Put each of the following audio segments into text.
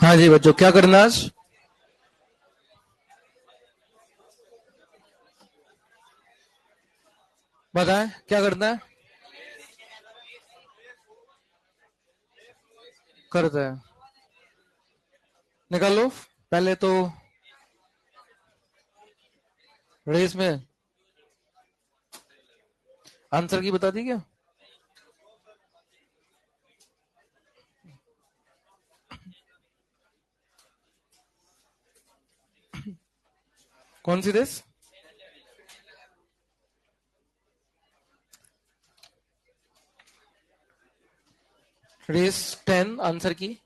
हाँ जी बच्चों, क्या करना आज? बताएं क्या करना है। करते हैं, निकालो। पहले तो रेस में आंसर की बता दी क्या? कौन सी रेस? रेस 10 आंसर की।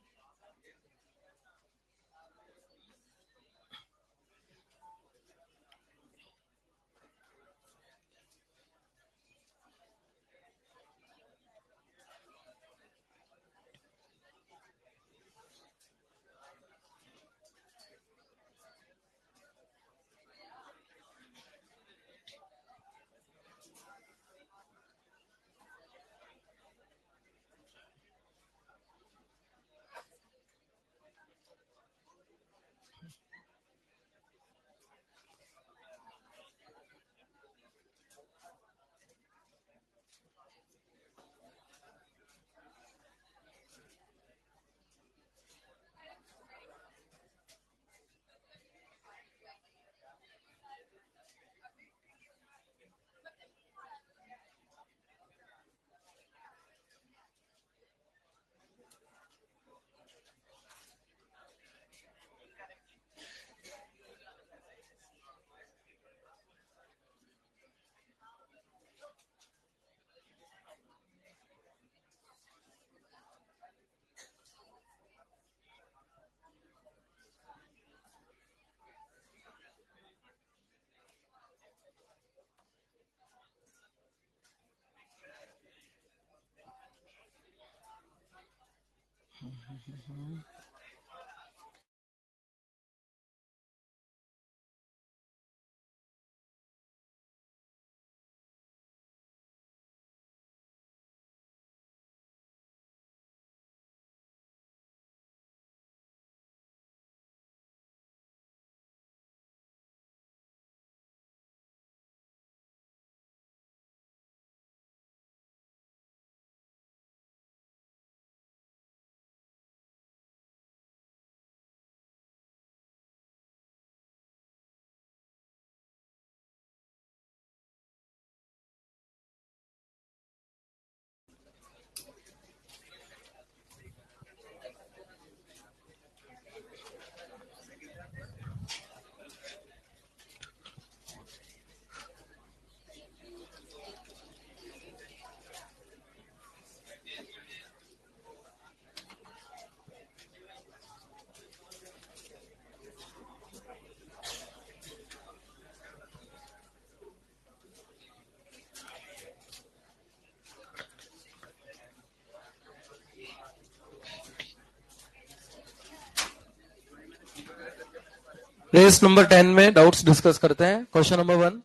रेस नंबर 10 में डाउट्स डिस्कस करते हैं। क्वेश्चन नंबर 1,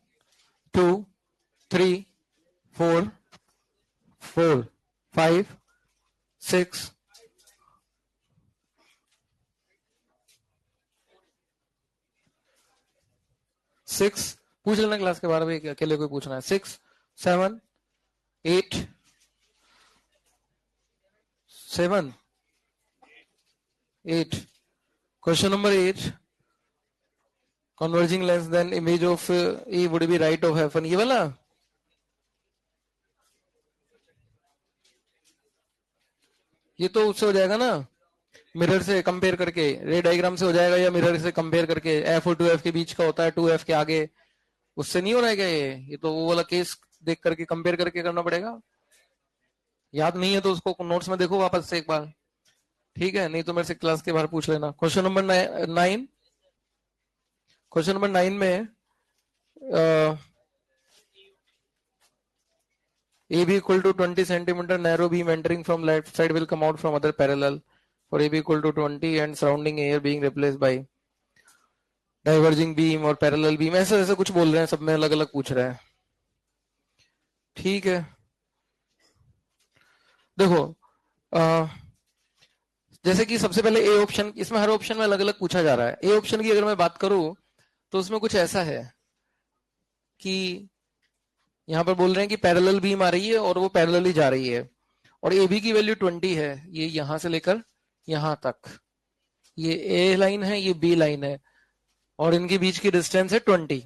2, 3, 4, 4, 5, 6, 6 पूछ लेना क्लास के बारे में, अकेले कोई पूछना है। 6, 7, 8, 7, 8। Question number 8, converging less than image of E would be right of F1, ये वाला। ये तो उससे हो जाएगा ना, मिरर से कंपेयर करके, रे डायग्राम से हो जाएगा, या मिरर से कंपेयर करके। एफ और 2F के बीच का होता है, 2F के आगे, उससे नहीं हो रहा है क्या? ये तो वो वाला केस देख करके कंपेयर करके करना पड़ेगा। याद नहीं है तो उसको नोट्स में देखो वापस से एक बार, ठीक है? नहीं तो मेरे से क्लास के बाहर पूछ लेना। क्वेश्चन नंबर 9, क्वेश्चन नंबर 9 में AB equal to 20 centimeter narrow beam entering from left side will come out from other parallel for AB equal to 20 and surrounding air being replaced by diverging beam और parallel beam, ऐसा ऐसा कुछ बोल रहे हैं, सब में अलग अलग पूछ रहे हैं। ठीक है, देखो जैसे कि सबसे पहले ए ऑप्शन, इसमें हर ऑप्शन में अलग अलग पूछा जा रहा है। ए ऑप्शन की अगर मैं बात करूं तो उसमें कुछ ऐसा है कि यहां पर बोल रहे हैं कि पैरेलल बीम आ रही है और वो पैरेलल ही जा रही है, और ए बी की वैल्यू 20 है, ये यहां से लेकर यहां तक, ये ए लाइन है, ये बी लाइन है, और इनके बीच की डिस्टेंस है 20।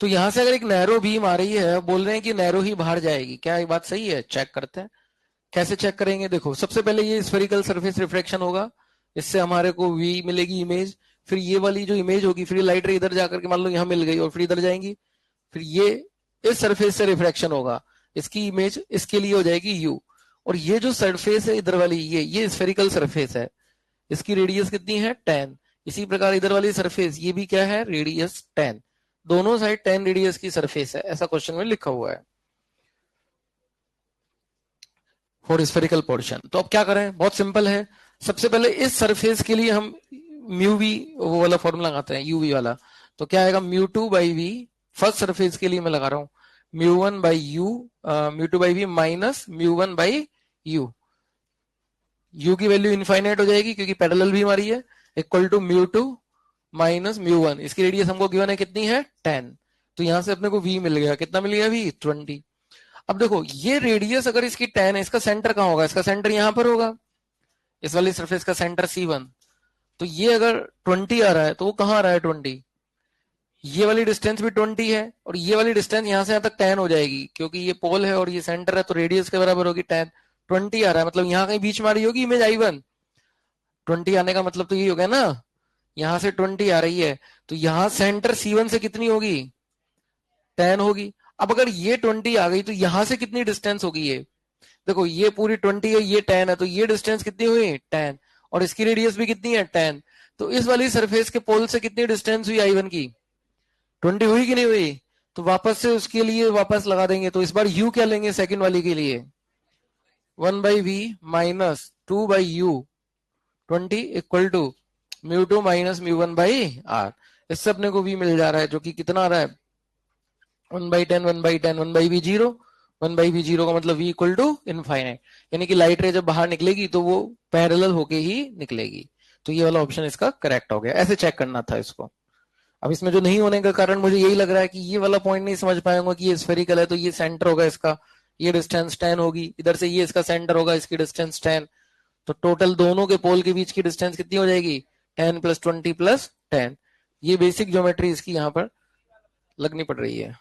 तो यहां से अगर एक नैरो बीम आ रही है, बोल रहे हैं कि नैरो ही बाहर जाएगी, क्या ये बात सही है? चेक करते हैं। कैसे चेक करेंगे? देखो, सबसे पहले ये स्फेरिकल सरफेस रिफ्रैक्शन होगा, इससे हमारे को वी मिलेगी इमेज। फिर ये वाली जो इमेज होगी, फिर लाइट रे इधर जाकर के मान लो यहां मिल गई और फिर इधर जाएंगी, फिर ये इस सरफेस से रिफ्रैक्शन होगा, इसकी इमेज इसके लिए हो जाएगी यू। और ये जो सरफेस है इधर वाली, ये स्फेरिकल सरफेस है, इसकी रेडियस कितनी है? 10। इसी प्रकार इधर वाली सरफेस, ये भी क्या है? रेडियस 10। दोनों साइड 10 रेडियस की सरफेस है, ऐसा क्वेश्चन में लिखा हुआ है फॉर स्फेरिकल पोर्शन। तो अब क्या करें? बहुत सिंपल है। सबसे पहले इस सरफेस के लिए हम म्यू वी वो वाला फॉर्मूला लगाते हैं, यूवी वाला। तो क्या आएगा? Mu two by v, first surface के लिए मैं लगा रहा हूं, mu one by u, mu two by v minus mu one by u. U की वैल्यू इनफाइनाइट हो जाएगी क्योंकि पैरेलल भी हमारी है, equal to mu two minus mu one. इसकी रेडियस हमको गिवन है कितनी है? 10। तो यहां से अपने को वी मिल गया, कितना मिल गया? वी 20। अब देखो, ये रेडियस अगर इसकी 10 है, इसका सेंटर कहां होगा? इसका सेंटर यहां पर होगा, इस वाली सरफेस का सेंटर C1। तो ये अगर 20 आ रहा है तो वो कहां आ रहा है? 20। ये वाली डिस्टेंस भी 20 है, और ये वाली डिस्टेंस यहां से यहां तक 10 हो जाएगी, क्योंकि ये पोल है और ये सेंटर है, तो रेडियस के बराबर होगी 10। 20 आ रहा है, मतलब यहां कहीं बीच में आ रही होगी इमेज I1। 20 आने का मतलब तो ये हो गया ना, यहां से 20 आ रही है, तो यहां सेंटर C1 से कितनी होगी? 10 होगी। अब अगर ये 20 आ गई तो यहां से कितनी डिस्टेंस होगी? ये देखो, ये पूरी 20 है, ये 10 है, तो ये डिस्टेंस कितनी हुई? 10। और इसकी रेडियस भी कितनी है? 10। तो इस वाली सरफेस के पोल से कितनी डिस्टेंस हुई I1 की? 20 हुई कि नहीं हुई? तो वापस से उसके लिए वापस लगा देंगे, तो इस बार यू क्या लेंगे सेकंड वाली के लिए? 1/v minus 2/u 20 equal to mu two minus mu one by r. इससे अपने को v मिल जा रहा है, जो कि कितना आ रहा है? 1/10 1/10 1/v 0। 1/v 0 का मतलब v इक्वल टू इनफाइनाइट, यानी कि लाइट रे जब बाहर निकलेगी तो वो पैरेलल होके ही निकलेगी। तो ये वाला ऑप्शन इसका करेक्ट हो गया। ऐसे चेक करना था इसको। अब इसमें जो नहीं होने का कारण मुझे यही लग रहा है कि ये वाला पॉइंट नहीं समझ पाएंगे कि ये स्फेरिकल है, तो ये सेंटर होगा इसका, ये डिस्टेंस 10 होगी, इधर से ये इसका सेंटर होगा, इसकी डिस्टेंस 10। तो टोटल दोनों के पोल के बीच की डिस्टेंस कितनी हो जाएगी? 10 प्लस 20 प्लस 10। ये बेसिक ज्योमेट्री इसकी यहाँ पर लगनी पड़ रही है।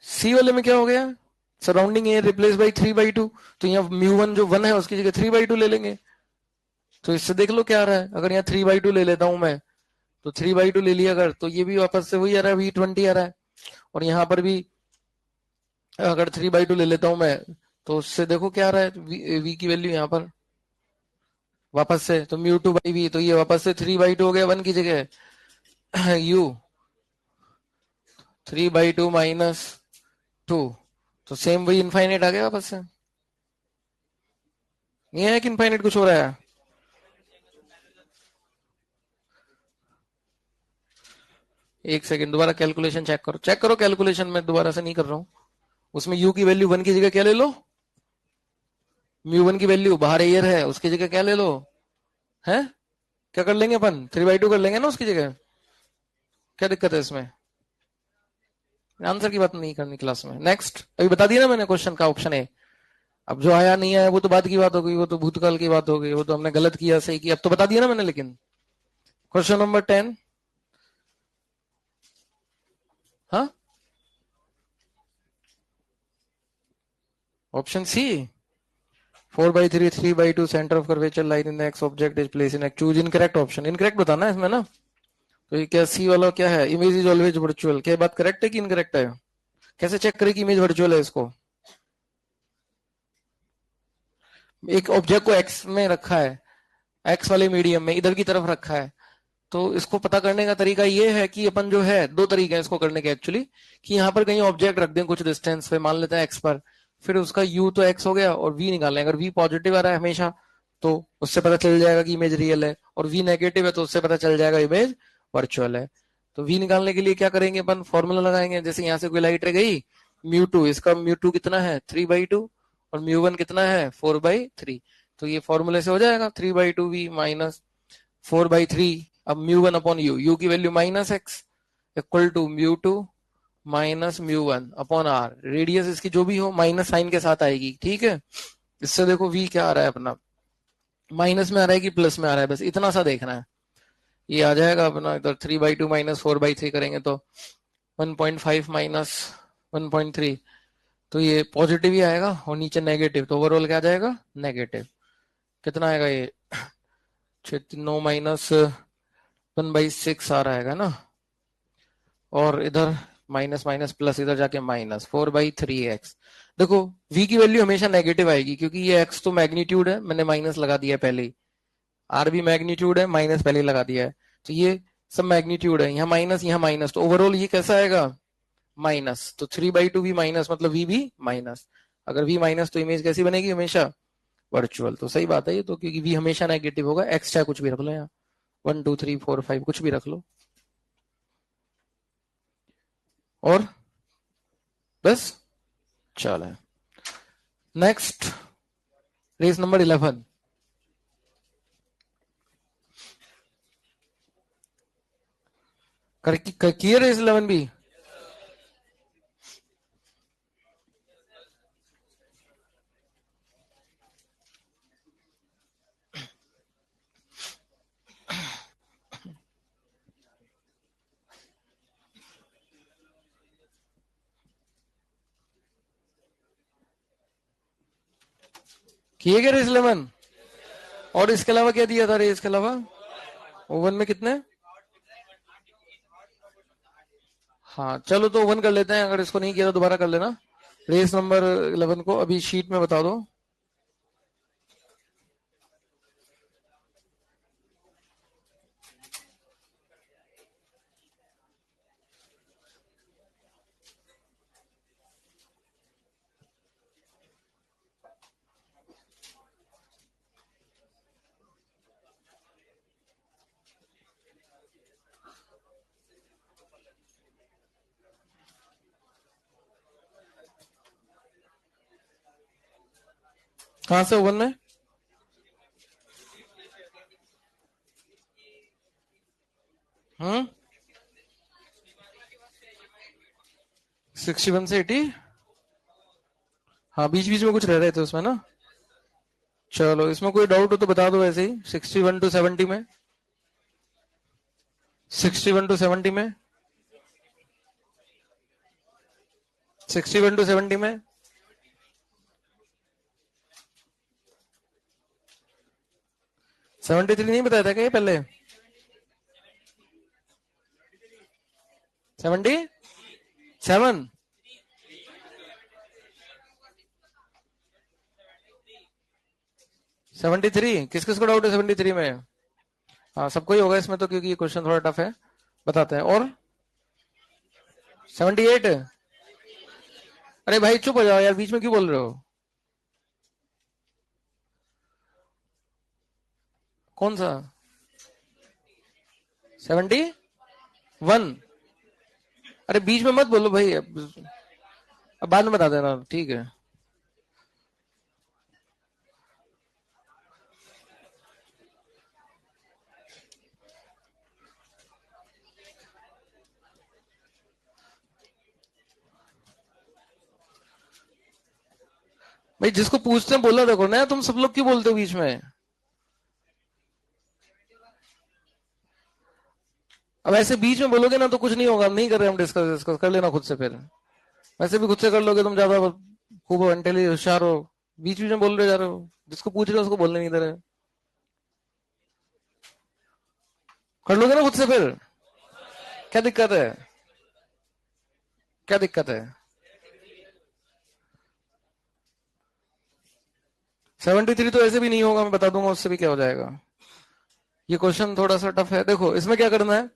सी वाले में क्या हो गया? Surrounding A replace by 3/2। तो यहाँ म्यू वन जो 1 है उसकी जगह 3/2 ले लेंगे। तो इससे देख लो क्या आ रहा है। अगर यहाँ 3/2 ले लेता हूं मैं, तो 3/2 ले लिया अगर, तो ये भी वापस से वही आ रहा है, V20 आ रहा है। और यहाँ पर भी अगर 3/2 ले लेता हूं मैं, तो उससे देखो क्या आ रहा है, v की वैल्यू यहाँ पर वापस से, तो म्यू टू बाई वी, तो ये वापस से 3/2 हो गया 1 की जगह u 3/2 माइनस 2। तो सेम वही इनफाइनाइट आ गया वापस से। नहीं है कि इनफाइनाइट कुछ हो रहा है? एक सेकंड, दोबारा कैलकुलेशन चेक करो, चेक करो कैलकुलेशन, में दोबारा से नहीं कर रहा हूं। उसमें u की वैल्यू 1 की जगह क्या ले लो? म्यू वन की वैल्यू बाहर एयर है, उसकी जगह क्या ले लो? है क्या कर लेंगे अपन? 3/2 कर लेंगे ना उसकी जगह। क्या दिक्कत है इसमें? आंसर की बात नहीं करनी क्लास में। नेक्स्ट, अभी बता दिया ना मैंने क्वेश्चन का ऑप्शन है। अब जो आया नहीं आया वो तो बाद की बात हो गई, वो तो भूतकाल की बात हो गई, वो तो हमने गलत किया सही किया, अब तो बता दिया ना मैंने। लेकिन क्वेश्चन नंबर 10, हाँ, option c, 4/3 3/2 centre of curvature line in the x object is place in x. Choose incorrect option. Incorrect बताना है इसमें ना। तो ये क्या सी वाला क्या है? Image is always virtual. क्या बात करेक्ट है कि इनकरेक्ट है? कैसे चेक करें कि इमेज वर्चुअल है इसको? एक ऑब्जेक्ट को एक्स में रखा है, एक्स वाले मीडियम में इधर की तरफ रखा है, तो इसको पता करने का तरीका ये है कि अपन जो है, दो तरीके हैं इसको करने के एक्चुअली, कि यहाँ पर कहीं ऑब्जेक्ट रख दें कुछ डिस्टेंस पे, मान लेते हैं एक्स पर, फिर उसका यू तो एक्स हो गया और वी निकाल लें। अगर वी पॉजिटिव आ रहा है हमेशा तो उससे पता चल जाएगा कि इमेज रियल है, और वी नेगेटिव है तो उससे पता चल जाएगा इमेज वर्चुअल है। तो वी निकालने के लिए क्या करेंगे अपन? फॉर्मूला लगाएंगे। जैसे यहाँ से कोई लाइट रह गई म्यू टू, इसका म्यू टू कितना है? 3/2, और म्यू1 कितना है 4/3। तो ये फॉर्मूले से हो जाएगा 3/2v माइनस 4/3। अब म्यू1 अपॉन यू की वैल्यू -x इक्वल टू म्यू2 माइनस म्यू1 अपॉन आर। रेडियस इसकी जो भी हो माइनस साइन के साथ आएगी, ठीक है। इससे देखो v क्या आ रहा है अपना, माइनस में आ रहा है कि प्लस में आ रहा है, बस इतना सा देखना है। ये आ जाएगा अपना इधर 3/2 माइनस 4/3 करेंगे तो 1.5 माइनस 1.3, तो ये पॉजिटिव ही आएगा और नीचे नेगेटिव, तो ओवरऑल क्या आ जाएगा नेगेटिव। कितना आएगा ये 9 माइनस 1/6 आ रहेगा ना, और इधर माइनस माइनस प्लस इधर जाके माइनस 4/3x। देखो v की वैल्यू हमेशा नेगेटिव आएगी क्योंकि ये x तो मैग्नीट्यूड है, मैंने माइनस लगा दिया पहले ही, r भी मैग्नीट्यूड है, माइनस पहले ही लगा दिया है, तो ये सब मैग्नीट्यूड है, यहाँ माइनस, तो ओवरऑल ये कैसा आएगा माइनस। तो 3/2 भी माइनस मतलब v भी माइनस। अगर v माइनस तो इमेज कैसी बनेगी हमेशा वर्चुअल। तो सही बात है ये तो, क्योंकि v हमेशा नेगेटिव होगा, x चाहे कुछ भी रख लो, यहाँ 1 2 3 4 5 कुछ भी रख लो, और बस चल है। Next race number 11। किए रेस 11 भी? किए गए रेस 11? और इसके अलावा क्या दिया था रेस के अलावा? ओवन में कितने? हाँ चलो तो ओवन कर लेते हैं, अगर इसको नहीं किया तो दोबारा कर लेना। रेस नंबर 11 को अभी शीट में बता दो। कहां से ओवन में? हम्म 61 से 80। हाँ बीच बीच में कुछ रह रहे थे उसमें ना। चलो इसमें कोई डाउट हो तो बता दो ऐसे ही। 61 टू 70 में, 61 टू 70 में, 61 टू 70 में, सेवेंटी थ्री नहीं बताया था क्या ये पहले? 77 73। किस किस को डाउट है 73 में? हाँ सबको ही होगा इसमें तो, क्योंकि ये क्वेश्चन थोड़ा टफ है, बताते हैं। और 78? अरे भाई चुप हो जाओ यार, बीच में क्यों बोल रहे हो? कौन सा 71? अरे बीच में मत बोलो भाई, अब बाद में बता देना, ठीक है। भाई जिसको पूछते हैं बोला देखो ना, तुम सब लोग क्यों बोलते हो बीच में? अब ऐसे बीच में बोलोगे ना तो कुछ नहीं होगा, नहीं कर रहे हम डिस्कस कर लेना खुद से, फिर वैसे भी खुद से कर लोगे तुम, ज्यादा खूब इंटेलिजेंट होशियार हो, बीच बीच में बोल रहे जा रहे हो, जिसको पूछ रहे हो उसको बोलने नहीं दे रहे। कर लोगे ना खुद से फिर, क्या दिक्कत है? क्या दिक्कत है? 73 तो ऐसे भी नहीं होगा, मैं बता दूंगा उससे भी क्या हो जाएगा। ये क्वेश्चन थोड़ा सा टफ है। देखो इसमें क्या करना है,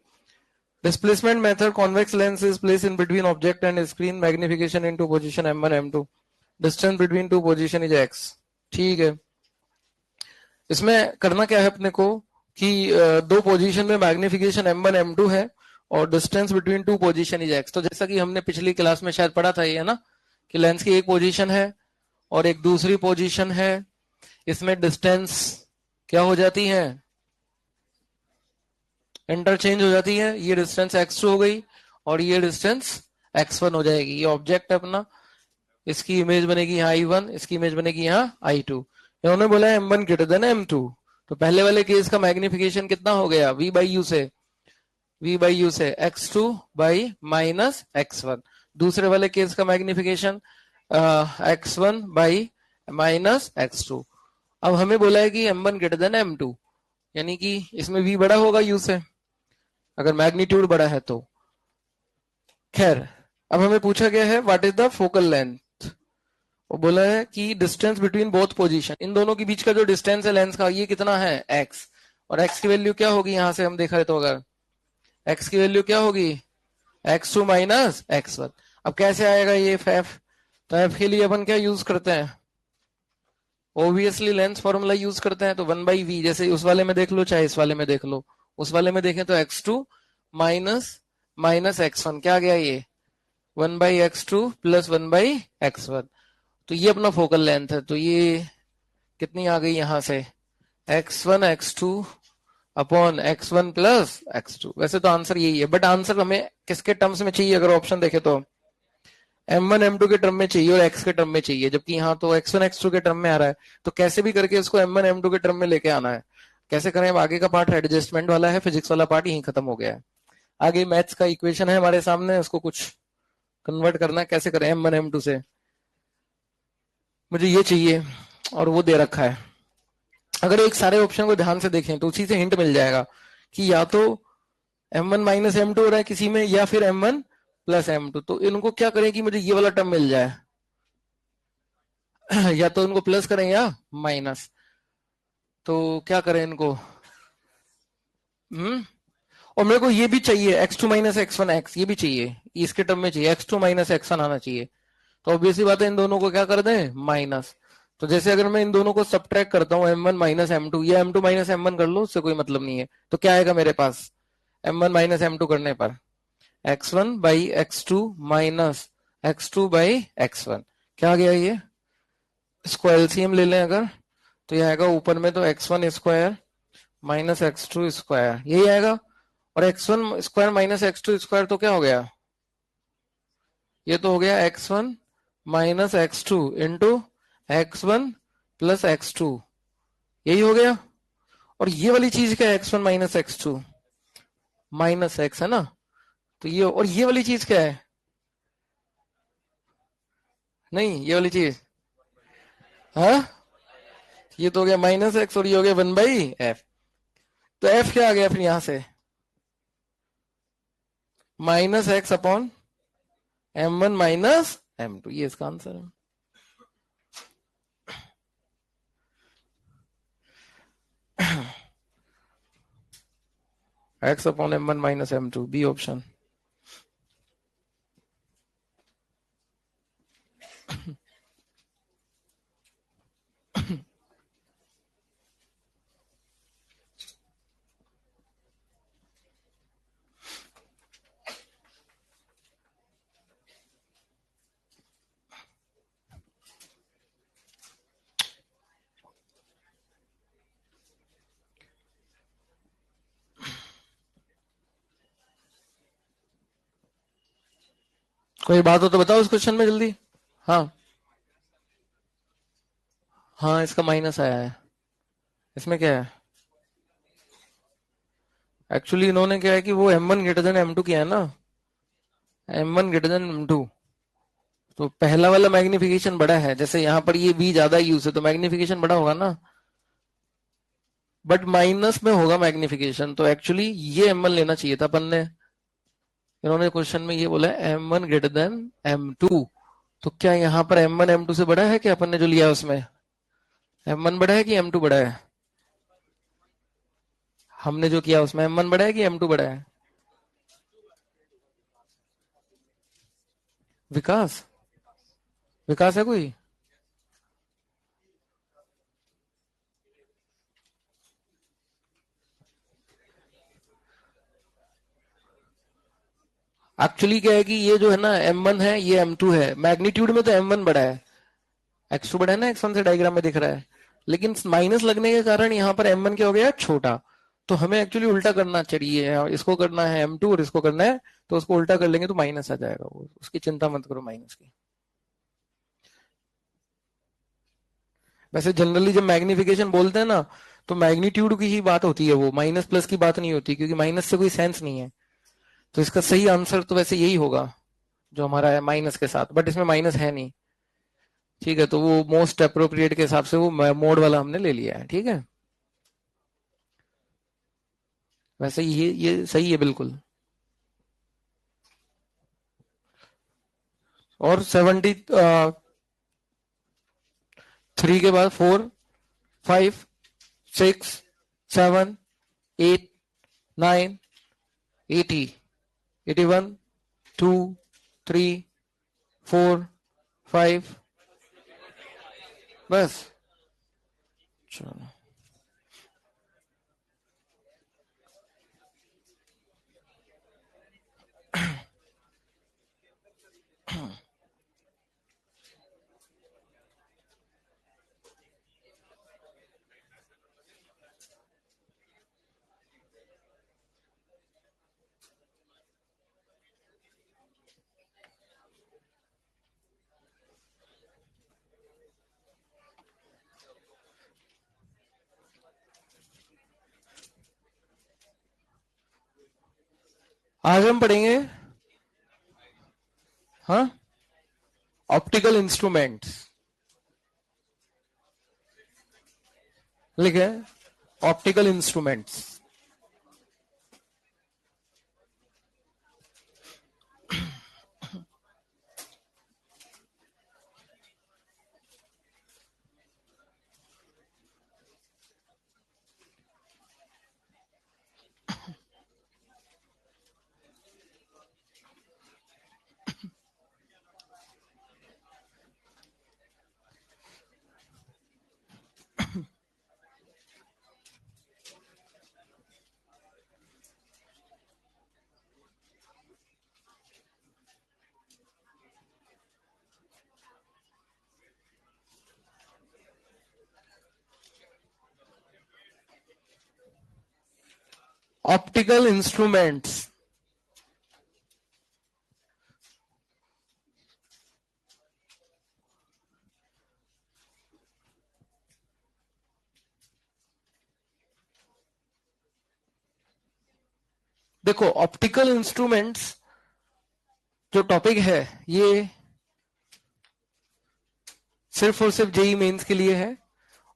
displacement method, convex lens is place in between object and screen, magnification into position m1 m2, distance between two position is x। ठीक है, इसमें करना क्या है अपने को कि दो पोजीशन में मैग्निफिकेशन m1 m2 है और distance between two position is x। तो जैसा कि हमने पिछली क्लास में शायद पढ़ा था ये, है ना, कि लेंस की एक पोजीशन है और एक दूसरी पोजीशन है, इसमें डिस्टेंस क्या हो जाती है, इंटरचेंज हो जाती है। ये डिस्टेंस x2 हो गई और ये डिस्टेंस x1 हो जाएगी। ये ऑब्जेक्ट है अपना, इसकी इमेज बनेगी यहाँ I1, इसकी इमेज बनेगी यहाँ I2। इन्होंने बोला है M1 ग्रेटर देन M2, तो पहले वाले केस का मैग्निफिकेशन कितना हो गया, V से x2 बाई माइनस x1। दूसरे वाले केस का magnification x1 by minus x2। अब हमें बोला है कि M1 ग्रेटर देन M2, यानी कि इसमें v बड़ा होगा u से, अगर मैग्नीट्यूड बड़ा है तो। खैर, अब हमें पूछा गया है what is the focal length. वो बोला है कि डिस्टेंस बिटवीन बोथ पोजीशन, इन दोनों के बीच का जो डिस्टेंस है लेंस का, ये कितना है x, और x की वैल्यू क्या होगी, यहां से हम देखा है तो अगर x की वैल्यू क्या होगी, x2 माइनस x1। अब कैसे आएगा ये f, तो f के लिए अपन क्या यूज करते हैं, ऑब्वियसली लेंस फॉर्मूला यूज करते हैं। तो 1/v, जैसे उस वाले में देख लो चाहे इस वाले में देख लो, उस वाले में देखें तो x2 माइनस x1 क्या आ गया, ये 1/x2 प्लस 1/x1। तो ये अपना फोकल लेंथ है। तो ये कितनी आ गई यहां से, x1 x2 upon x1 plus x2। वैसे तो आंसर यही है, बट आंसर हमें किसके टर्म्स में चाहिए, अगर ऑप्शन देखे तो m1 m2 के टर्म में चाहिए और x के टर्म में चाहिए, जबकि यहाँ तो x1 x2 के टर्म में आ रहा है। तो कैसे भी करके इसको m1 m2 के टर्म में लेके आना है। कैसे करें, अब आगे का पार्ट एडजस्टमेंट वाला है, फिजिक्स वाला पार्ट यही खत्म हो गया है। आगे मैथ्स का इक्वेशन है हमारे सामने, उसको कुछ कन्वर्ट करना है। कैसे करें, m1 m2 से मुझे ये चाहिए और वो दे रखा है। अगर एक सारे ऑप्शन को ध्यान से देखें तो उसी से हिंट मिल जाएगा कि या तो m1 माइनस m2 हो रहा है किसी में, या फिर m1 प्लस m2। तो इनको क्या करें कि मुझे ये वाला टर्म मिल जाए, या तो इनको प्लस करें या माइनस। तो क्या करें इनको, और मेरे को ये भी चाहिए x2 माइनस x1 x, ये भी चाहिए, इसके टर्म में चाहिए, x2 माइनस x1 आना चाहिए। तो ऑब्वियसली बात है, इन दोनों को क्या कर दें, माइनस। तो जैसे अगर मैं इन दोनों को सब्ट्रैक्ट करता हूँ, m1 माइनस m2 या m2 माइनस m1 कर लो, उससे कोई मतलब नहीं है। तो क्या आएगा मेरे पास, m1 माइनस m2 करने पर x1 by x2 minus x2 by x1। क्या आ गया ये, इसको एलसीएम ले लें अगर, तो ये आएगा ऊपर में तो x1 square minus x2 square, यही आएगा। और x1 square minus x2 square तो क्या हो गया, ये तो हो गया x1 minus x2 into x1 plus x2, यही हो गया। और ये वाली चीज क्या है, x1 minus x2 minus x है ना, तो ये, और ये वाली चीज क्या है, नहीं ये वाली चीज, हाँ ये तो हो गया माइनस x और ये हो गया 1/f। तो f क्या आ गया फिर यहां से, minus x upon m1 minus m2, ये इसका आंसर है। x upon m1 minus m2, B option. कोई बात हो तो बताओ उस क्वेश्चन में जल्दी। हाँ हाँ, इसका माइनस आया है, इसमें क्या है, एक्चुअली इन्होंने क्या है कि वो m1 ग्रेटर देन m2 किया है ना, m1 ग्रेटर देन m2। तो पहला वाला मैग्निफिकेशन बड़ा है, जैसे यहाँ पर ये v ज्यादा यूज है तो मैग्निफिकेशन बड़ा होगा ना, बट माइनस में होगा मैग्निफिकेशन। तो एक्चुअली ये m1 लेना चाहिए था अपन ने, इन्होंने क्वेश्चन में ये बोला है m1 ग्रेटर देन m2। तो क्या यहाँ पर m1 m2 से बड़ा है क्या, अपन ने जो लिया उसमें m1 बड़ा है कि m2 बड़ा है, हमने जो किया उसमें m1 बड़ा है कि m2 बड़ा है, विकास, विकास है कोई, एक्चुअली क्या है कि ये जो है ना m1 है, ये m2 है, मैग्नीट्यूड में तो m1 बड़ा है, x2 बड़ा है ना x1 से, डायग्राम में दिख रहा है, लेकिन माइनस लगने के कारण यहाँ पर m1 क्या हो गया, छोटा। तो हमें एक्चुअली उल्टा करना चाहिए, इसको करना है m2 और इसको करना है, तो उसको उल्टा कर लेंगे तो माइनस आ जाएगा, वो उसकी चिंता मत करो माइनस की। वैसे जनरली जब मैग्निफिकेशन बोलते हैं ना, तो मैग्नीट्यूड की ही बात होती है, वो माइनस प्लस की बात नहीं होती, क्योंकि माइनस से कोई सेंस नहीं है। तो इसका सही आंसर तो वैसे यही होगा जो हमारा है माइनस के साथ, बट इसमें माइनस है नहीं। ठीक है, तो वो मोस्ट अप्रोप्रिएट के हिसाब से वो मोड वाला हमने ले लिया है। ठीक है, वैसे ये सही है बिल्कुल। और 73 के बाद 4, 5, 6, 7, 8, 9, 80, 81, 2, 3, 4, 5, बस। चलो, आज हम पढ़ेंगे, हाँ, ऑप्टिकल इंस्ट्रूमेंट्स। लिखे ऑप्टिकल इंस्ट्रूमेंट्स। ऑप्टिकल इंस्ट्रूमेंट्स, देखो ऑप्टिकल इंस्ट्रूमेंट्स जो टॉपिक है, ये सिर्फ और सिर्फ जेई मेंस के लिए है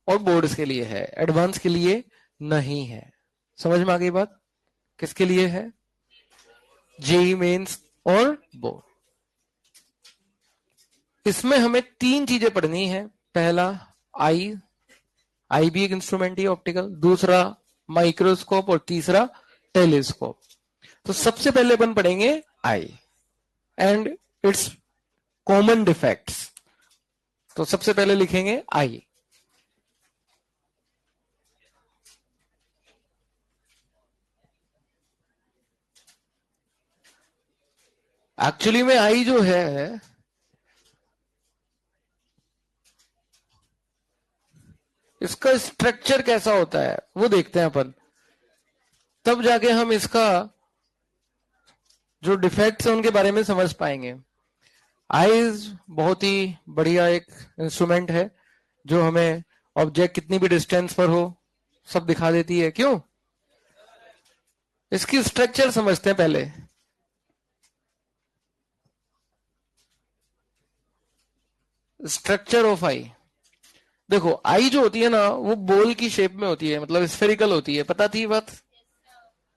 और बोर्ड्स के लिए है, एडवांस के लिए नहीं है। समझ में आ गई बात? किसके लिए है? जेई मेंस और बोर्ड। इसमें हमें तीन चीजें पढ़नी है। पहला, आई, आई भी एक इंस्ट्रूमेंट ही ऑप्टिकल। दूसरा माइक्रोस्कोप, और तीसरा टेलीस्कोप। तो सबसे पहले अपन पढ़ेंगे आई एंड इट्स कॉमन डिफेक्ट्स। तो सबसे पहले लिखेंगे आई। एक्चुअली में आई जो है, इसका स्ट्रक्चर कैसा होता है वो देखते हैं अपन, तब जाके हम इसका जो डिफेक्ट्स है उनके बारे में समझ पाएंगे। आईज बहुत ही बढ़िया एक इंस्ट्रूमेंट है जो हमें ऑब्जेक्ट कितनी भी डिस्टेंस पर हो सब दिखा देती है। क्यों? इसकी स्ट्रक्चर समझते हैं पहले। स्ट्रक्चर ऑफ आई, देखो आई जो होती है ना, वो बॉल की शेप में होती है, मतलब स्फेरिकल होती है। पता थी बात?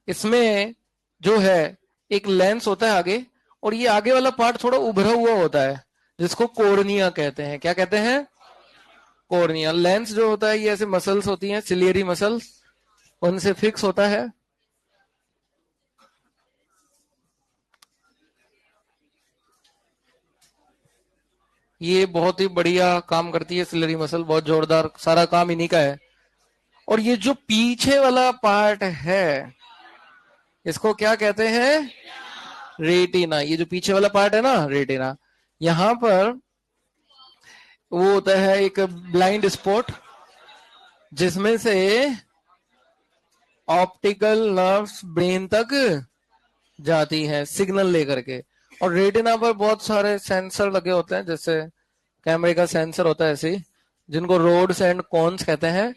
इसमें जो है एक लेंस होता है आगे, और ये आगे वाला पार्ट थोड़ा उभरा हुआ होता है, जिसको कोर्निया कहते हैं। क्या कहते हैं? कोर्निया। लेंस जो होता है ये ऐसे मसल्स होती हैं, सिलियरी मसल्स, उनसे फिक्स होता है। ये बहुत ही बढ़िया काम करती है सिलियरी मसल, बहुत जोरदार, सारा काम इन्हीं का है। और ये जो पीछे वाला पार्ट है, इसको क्या कहते हैं? रेटिना। ये जो पीछे वाला पार्ट है ना, रेटिना, यहां पर वो होता है एक ब्लाइंड स्पॉट जिसमें से ऑप्टिकल नर्व्स ब्रेन तक जाती है सिग्नल लेकर के। और रेटिना पर बहुत सारे सेंसर लगे होते हैं, जैसे कैमरे का सेंसर होता है ऐसे, जिनको रोड्स एंड कॉन्स कहते हैं।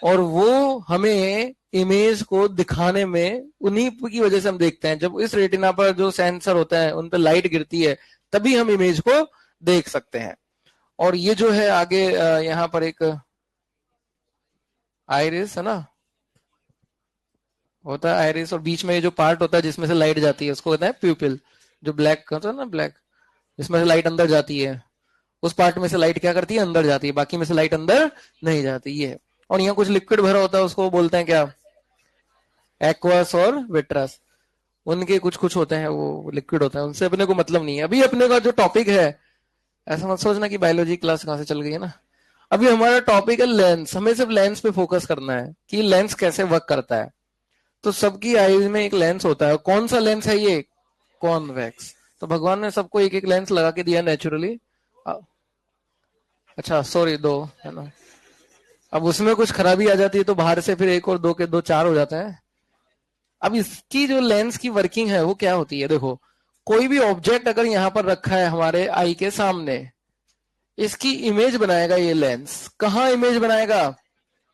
और वो हमें इमेज को दिखाने में उन्हीं की वजह से हम देखते हैं। जब इस रेटिना पर जो सेंसर होता है उन पर लाइट गिरती है तभी हम इमेज को देख सकते हैं। और ये जो है आगे यहाँ पर एक आइरिस है ना, होता है आइरिस, और बीच में ये जो पार्ट होता है जिसमें से लाइट जाती है उसको कहते हैं प्यूपिल। जो ब्लैक होता है ना, ब्लैक, जिसमें से लाइट अंदर जाती है, उस पार्ट में से लाइट क्या करती है, अंदर जाती है, बाकी में से लाइट अंदर नहीं जाती। ये है। और यहाँ कुछ लिक्विड भरा होता है, उसको बोलते हैं क्या, एक्वस और विट्रस। उनके कुछ कुछ होते हैं वो लिक्विड होता है, उनसे अपने को मतलब नहीं है। अभी अपने का जो टॉपिक है, ऐसा मत सोचना कि बायोलॉजी क्लास कहाँ से चल गई है ना। अभी हमारा टॉपिक है लेंस। हमें सिर्फ लेंस पे फोकस करना है कि लेंस कैसे वर्क करता है। तो सबकी आईज में एक लेंस होता है। कौन सा लेंस है ये, कॉन्वेक्स। तो भगवान ने सबको एक एक लेंस लगा के दिया नेचुरली। अच्छा सॉरी, दो है ना। अब उसमें कुछ खराबी आ जाती है तो बाहर से फिर एक और दो के दो चार हो जाते हैं। अब इसकी जो लेंस की वर्किंग है वो क्या होती है, देखो, कोई भी ऑब्जेक्ट अगर यहाँ पर रखा है हमारे आई के सामने, इसकी इमेज बनाएगा ये लेंस। कहाँ इमेज बनाएगा,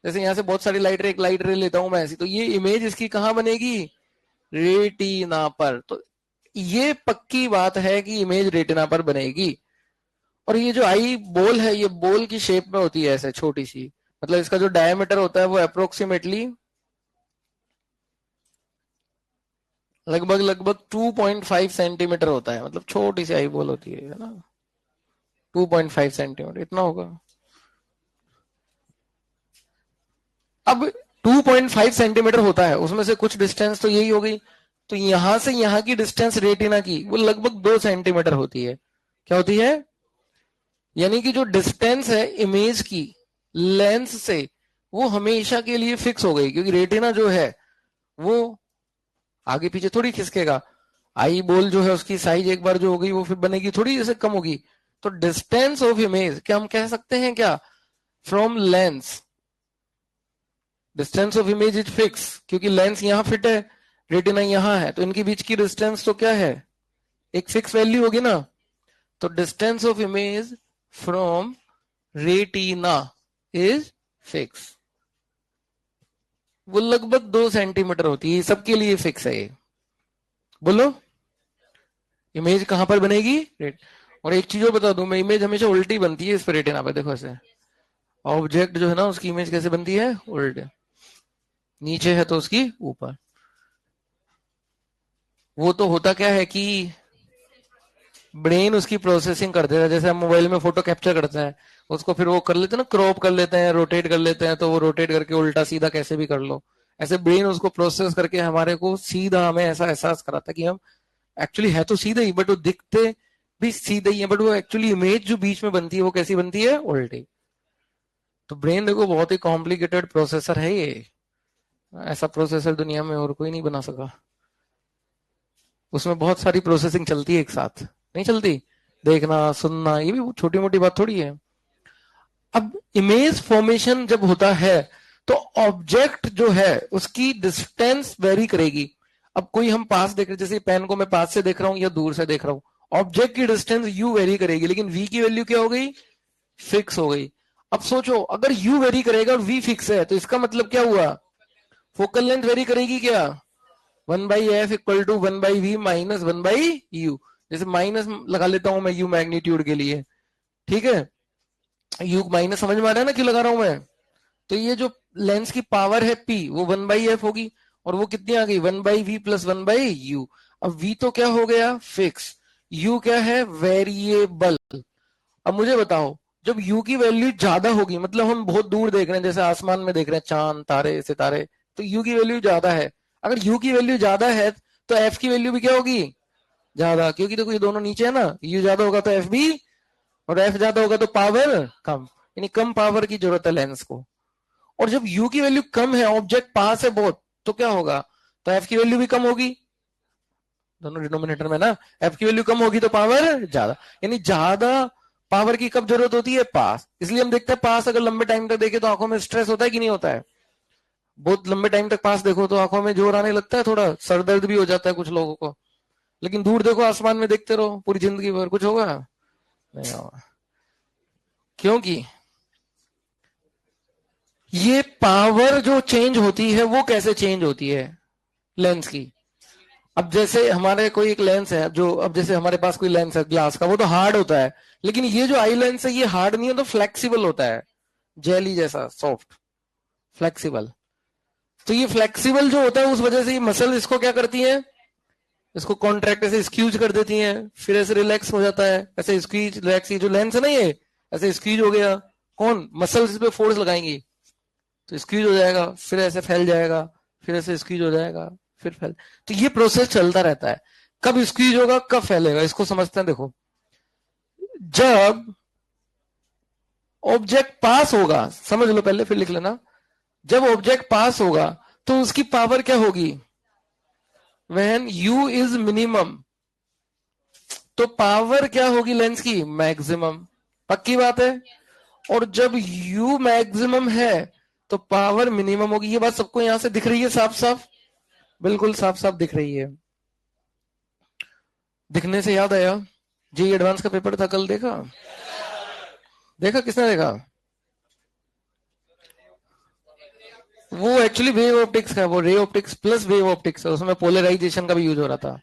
जैसे यहाँ से बहुत सारी लाइट रे, एक लाइट रे लेता हूं मैं ऐसी, तो ये इमेज इसकी कहाँ बनेगी, रेटिना पर। तो ये पक्की बात है कि इमेज रेटिना पर बनेगी। और ये जो आई बॉल है, ये बॉल की शेप में होती है ऐसे छोटी सी, मतलब इसका जो डायमीटर होता है वो अप्रोक्सीमेटली लगभग लगभग 2.5 सेंटीमीटर होता है। मतलब छोटी सी आई बॉल होती है ना, 2.5 सेंटीमीटर इतना होगा। अब 2.5 सेंटीमीटर होता है, उसमें से कुछ डिस्टेंस तो यही हो गई। तो यहां से यहां की डिस्टेंस रेटिना की वो लगभग 2 सेंटीमीटर होती है। क्या होती है, यानी कि जो डिस्टेंस है इमेज की लेंस से, वो हमेशा के लिए फिक्स हो गई। क्योंकि रेटिना जो है वो आगे पीछे थोड़ी खिसकेगा। आई बॉल जो है उसकी साइज एक बार जो हो गई वो फिर बनेगी थोड़ी, जैसे कम होगी। तो डिस्टेंस ऑफ इमेज क्या हम कह सकते हैं क्या, from lens, distance of image is fix. क्योंकि लेंस यहां फिट है, रेटिना यहां है, तो इनके बीच की डिस्टेंस तो क्या है, एक फिक्स वैल्यू होगी ना। तो distance of image from retina is fix. वो लगभग 2 सेंटीमीटर होती है, सबके लिए फिक्स है ये। बोलो इमेज कहां पर बनेगी, और एक चीज और बता दूं मैं, इमेज हमेशा उल्टी बनती है इस पर रेटिना पे। देखो ऐसे ऑब्जेक्ट जो है ना उसकी इमेज कैसे बनती है, उल्टे, नीचे है तो उसकी ऊपर। वो तो होता क्या है कि ब्रेन उसकी प्रोसेसिंग कर देता है। जैसे हम मोबाइल में फोटो कैप्चर करते हैं, उसको फिर वो कर लेते हैं ना, क्रॉप कर लेते हैं, रोटेट कर लेते हैं, तो वो रोटेट करके उल्टा सीधा कैसे भी कर लो। ऐसे ब्रेन उसको प्रोसेस करके हमारे को सीधा हमें ऐसा एहसास कराता है कि हम एक्चुअली है तो सीधे ही, बट वो दिखते भी सीधे ही है, बट वो एक्चुअली इमेज जो बीच में बनती है वो कैसी बनती है, उल्टी। तो ब्रेन देखो बहुत ही कॉम्प्लिकेटेड प्रोसेसर है ये। ऐसा प्रोसेसर दुनिया में और कोई नहीं बना सका। उसमें बहुत सारी प्रोसेसिंग चलती है एक साथ, नहीं चलती, देखना सुनना ये भी छोटी मोटी बात थोड़ी है। अब इमेज फॉर्मेशन जब होता है तो ऑब्जेक्ट जो है उसकी डिस्टेंस वेरी करेगी। अब कोई हम पास देख रहे, जैसे पेन को मैं पास से देख रहा हूं या दूर से देख रहा हूं, ऑब्जेक्ट की डिस्टेंस यू वेरी करेगी, लेकिन वी की वैल्यू क्या हो गई, फिक्स हो गई। अब सोचो अगर यू वेरी करेगा और वी फिक्स है तो इसका मतलब क्या हुआ, फोकल लेंथ वेरी करेगी क्या, 1/f equal to 1/v minus 1/u। जैसे माइनस लगा लेता हूं मैं यू मैग्नीट्यूड के लिए, ठीक है, यू माइनस समझ में आ रहा है ना क्यों लगा रहा हूं मैं। तो ये जो लेंस की पावर है P वो 1/f होगी, और वो कितनी आ गई 1/v प्लस 1/u। अब v तो क्या हो गया फिक्स, u क्या है वेरिएबल। अब मुझे बताओ जब u की वैल्यू ज्यादा होगी, मतलब हम बहुत दूर देख रहे हैं, जैसे आसमान में देख रहे हैं चांद तारे सितारे, तो u की वैल्यू ज्यादा है। अगर u की वैल्यू ज्यादा है तो f की वैल्यू भी क्या होगी, ज्यादा। क्योंकि देखो ये दोनों नीचे है ना, u ज्यादा होगा तो f भी, और f ज्यादा होगा तो पावर कम, यानी कम पावर की जरूरत है लेंस को। और जब u की वैल्यू कम है, ऑब्जेक्ट पास है बहुत, तो क्या होगा, तो f की वैल्यू भी कम होगी, दोनों डिनोमिनेटर में ना, f की वैल्यू कम होगी तो पावर ज्यादा, यानी ज्यादा पावर की कब जरूरत होती है? पास। इसलिए हम देखते हैं पास अगर लंबे टाइम तक देखे तो आंखों में स्ट्रेस होता है कि नहीं होता है? बहुत लंबे टाइम तक पास देखो तो आंखों में जोर आने लगता है, थोड़ा सर दर्द भी हो जाता है कुछ लोगों को। लेकिन दूर देखो, आसमान में देखते रहो पूरी जिंदगी भर, कुछ होगा नहीं होगा। क्योंकि ये पावर जो चेंज होती है वो कैसे चेंज होती है? लेंस की। अब जैसे हमारे कोई एक लेंस है जो, अब जैसे हमारे पास कोई लेंस है ग्लास का, वो तो हार्ड होता है, लेकिन ये जो आई लेंस है ये हार्ड नहीं है, तो फ्लेक्सिबल होता है, जेली जैसा सॉफ्ट, फ्लेक्सिबल। तो ये फ्लेक्सिबल जो होता है उस वजह से ये मसल इसको क्या करती है, इसको कॉन्ट्रैक्ट ऐसे स्क्यूज कर देती है, फिर ऐसे रिलैक्स हो जाता है, ऐसे स्क्वीज रिलैक्स। ये जो लेंस है ना ये ऐसे स्क्वीज हो गया, कौन? मसल्स इस पे फोर्स लगाएंगी तो स्क्वीज हो जाएगा, फिर ऐसे फैल जाएगा, फिर ऐसे स्क्वीज हो जाएगा, फिर फैल। तो ये प्रोसेस चलता रहता है। कब स्क्वीज होगा कब फैलेगा इसको समझते हैं। देखो, जब ऑब्जेक्ट पास होगा, समझ लो पहले फिर लिख लेना, जब ऑब्जेक्ट पास होगा तो उसकी पावर क्या होगी? व्हेन u इज मिनिमम, तो पावर क्या होगी लेंस की? मैक्सिमम। पक्की बात है। और जब u मैक्सिमम है तो पावर मिनिमम होगी। ये बात सबको यहां से दिख रही है साफ साफ? बिल्कुल साफ साफ दिख रही है। दिखने से याद आया, जी एडवांस का पेपर था कल, देखा? देखा? किसने देखा? वो एक्चुअली वेव ऑप्टिक्स का, वो ray optics plus wave optics है, उसमें पोलराइजेशन का भी यूज हो रहा था।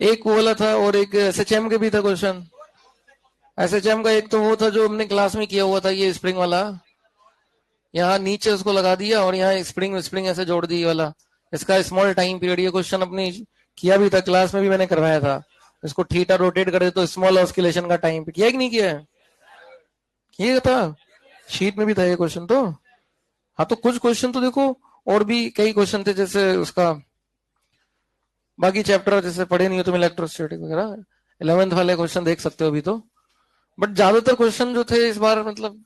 एक वो वाला था और एक एसएचएम के भी था क्वेश्चन। एसएचएम का एक तो वो था जो हमने क्लास में किया हुआ था, ये स्प्रिंग वाला, यहाँ नीचे उसको लगा दिया और यहाँ स्प्रिंग स्प्रिंग ऐसे जोड़ दी वाला। इसका स्मॉल टाइम पीरियड, ये क्वेश्चन अपने किया भी था क्लास में भी, मैंने करवाया था। इसको थीटा रोटेट कर दे तो स्मॉल ऑस्किलेशन का टाइम किया कि नहीं किया है? किया था, शीट में भी था ये क्वेश्चन तो। हाँ तो कुछ क्वेश्चन तो देखो, और भी कई क्वेश्चन थे जैसे उसका, बाकी चैप्टर जैसे पढ़े नहीं हो तुम इलेक्ट्रोस्टैटिक वगैरह, 11th वाले क्वेश्चन देख सकते हो अभी तो। बट ज्यादातर क्वेश्चन जो थे इस बार मतलब,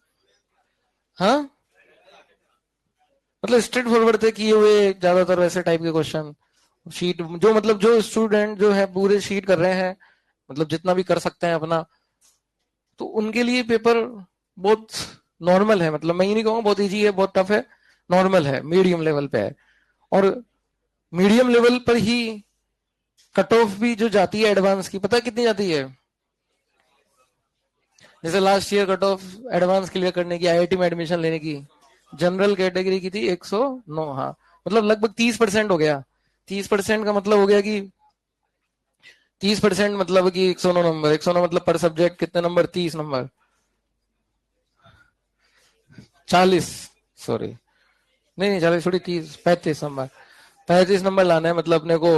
हाँ मतलब स्ट्रेट फॉरवर्ड थे किए हुए ज्यादातर वैसे टाइप के क्वेश्चन। शीट जो मतलब जो स्टूडेंट जो है पूरे शीट कर रहे हैं, मतलब जितना भी कर सकते हैं अपना, तो उनके लिए पेपर बहुत नॉर्मल है। मतलब मैं ये नहीं कहूँगा बहुत इजी है बहुत टफ है, नॉर्मल है, मीडियम लेवल पे है। और मीडियम लेवल पर ही कट ऑफ भी जो जाती है एडवांस की, पता है कितनी जाती है? जैसे last year cut off advance clear करने की, आईआईटी में एडमिशन लेने की, जनरल कैटेगरी की थी 109। हाँ मतलब लगभग 30% हो गया। 30% का मतलब हो गया कि 30% मतलब कि 109 नंबर, 109 मतलब पर सब्जेक्ट कितने नंबर? 30 नंबर, 40, सॉरी नहीं नहीं 40 थोड़ी, 30, 35 नंबर। 35 नंबर लाना है मतलब अपने को,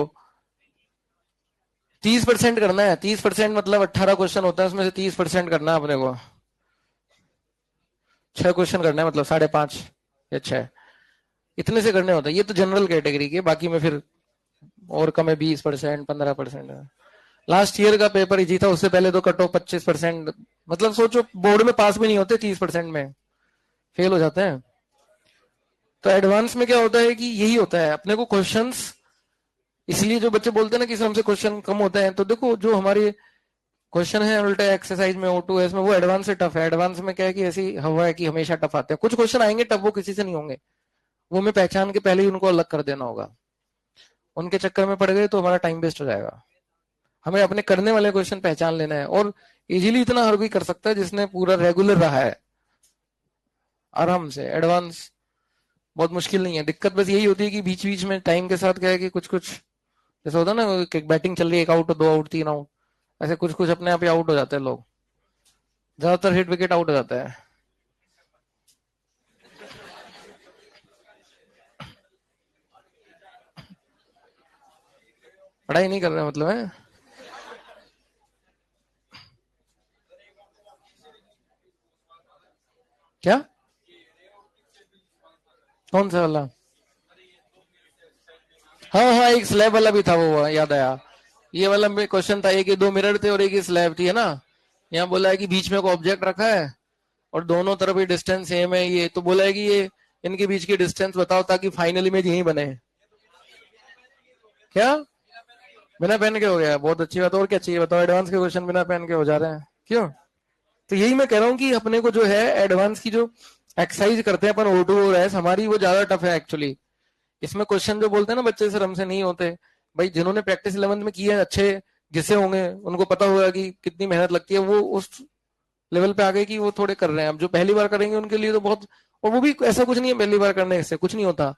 30% करना है। 30% मतलब 18 क्वेश्चन होता है, उसमें से 30% करना है अपने को। 6 क्वेश्चन करना है, मतलब 5.5 या 6, इतने से करने होते हैं। ये तो जनरल कैटेगरी के, बाकी में फिर और कम है, 20%, 15%। लास्ट ईयर का पेपर इजी था, उससे पहले तो कट ऑफ 25%, मतलब सोचो बोर्ड में पास भी नहीं होते, 30% में फेल हो जाते हैं। तो एडवांस में क्या होता है कि यही होता है अपने को क्वेश्चंस, इसलिए जो बच्चे बोलते हैं ना कि हमसे क्वेश्चन कम होते हैं, तो देखो जो हमारे क्वेश्चन है उल्टा एक्सरसाइज में O2S में, वो एडवांस से टफ है। एडवांस में क्या है कि ऐसी हवा है कि हमेशा टफ आते हैं। कुछ क्वेश्चन आएंगे टफ, वो किसी से नहीं होंगे, वो हमें पहचान के पहले ही उनको अलग कर देना होगा। उनके चक्कर में पड़ गए तो हमारा टाइम वेस्ट हो जाएगा। हमें अपने करने वाले क्वेश्चन पहचान लेना है, और इजीली इतना हर कोई कर सकता है जिसने पूरा रेगुलर रहा है, आराम से। एडवांस बहुत मुश्किल नहीं है। दिक्कत बस यही होती है कि बीच बीच में टाइम के साथ क्या है कि कुछ कुछ जैसे होता है ना कि बैटिंग चल रही है, 1 आउट 2 आउट 3 आउट, ऐसे कुछ कुछ अपने आप ही आउट हो जाते हैं लोग, ज्यादातर हिट विकेट आउट हो जाता है। पढ़ाई नहीं कर रहे मतलब है क्या? कौन सा वाला? हाँ हाँ एक स्लैब वाला भी था, वो याद आया। ये वाला में क्वेश्चन था, एक ये 2 मिरर थे और एक ही स्लैब थी, है ना। यहाँ बोला है कि बीच में को ऑब्जेक्ट रखा है और दोनों तरफ ये डिस्टेंस सेम है, ये तो बोला है कि ये इनके बीच की डिस्टेंस बताओ ताकि फाइनल इमेज यही बने। क्या बिना पेन के हो गया? बहुत अच्छी बात, और क्या चाहिए बताओ? एडवांस के क्वेश्चन बिना पेन के हो जा रहे हैं, क्यों? तो यही मैं कह रहा हूँ कि अपने को जो है एडवांस की जो एक्सरसाइज करते हैं अपन O2 और एस, हमारी वो ज्यादा टफ है एक्चुअली। इसमें क्वेश्चन जो बोलते हैं ना बच्चे सर हमसे नहीं होते, भाई जिन्होंने प्रैक्टिस 11 में किए अच्छे जिससे होंगे उनको पता होगा कि कितनी मेहनत लगती है, वो उस लेवल पे आ गए कि वो थोड़े कर रहे हैं। अब जो पहली बार करेंगे उनके लिए तो बहुत, और वो भी ऐसा कुछ नहीं है पहली बार करने से कुछ नहीं होता।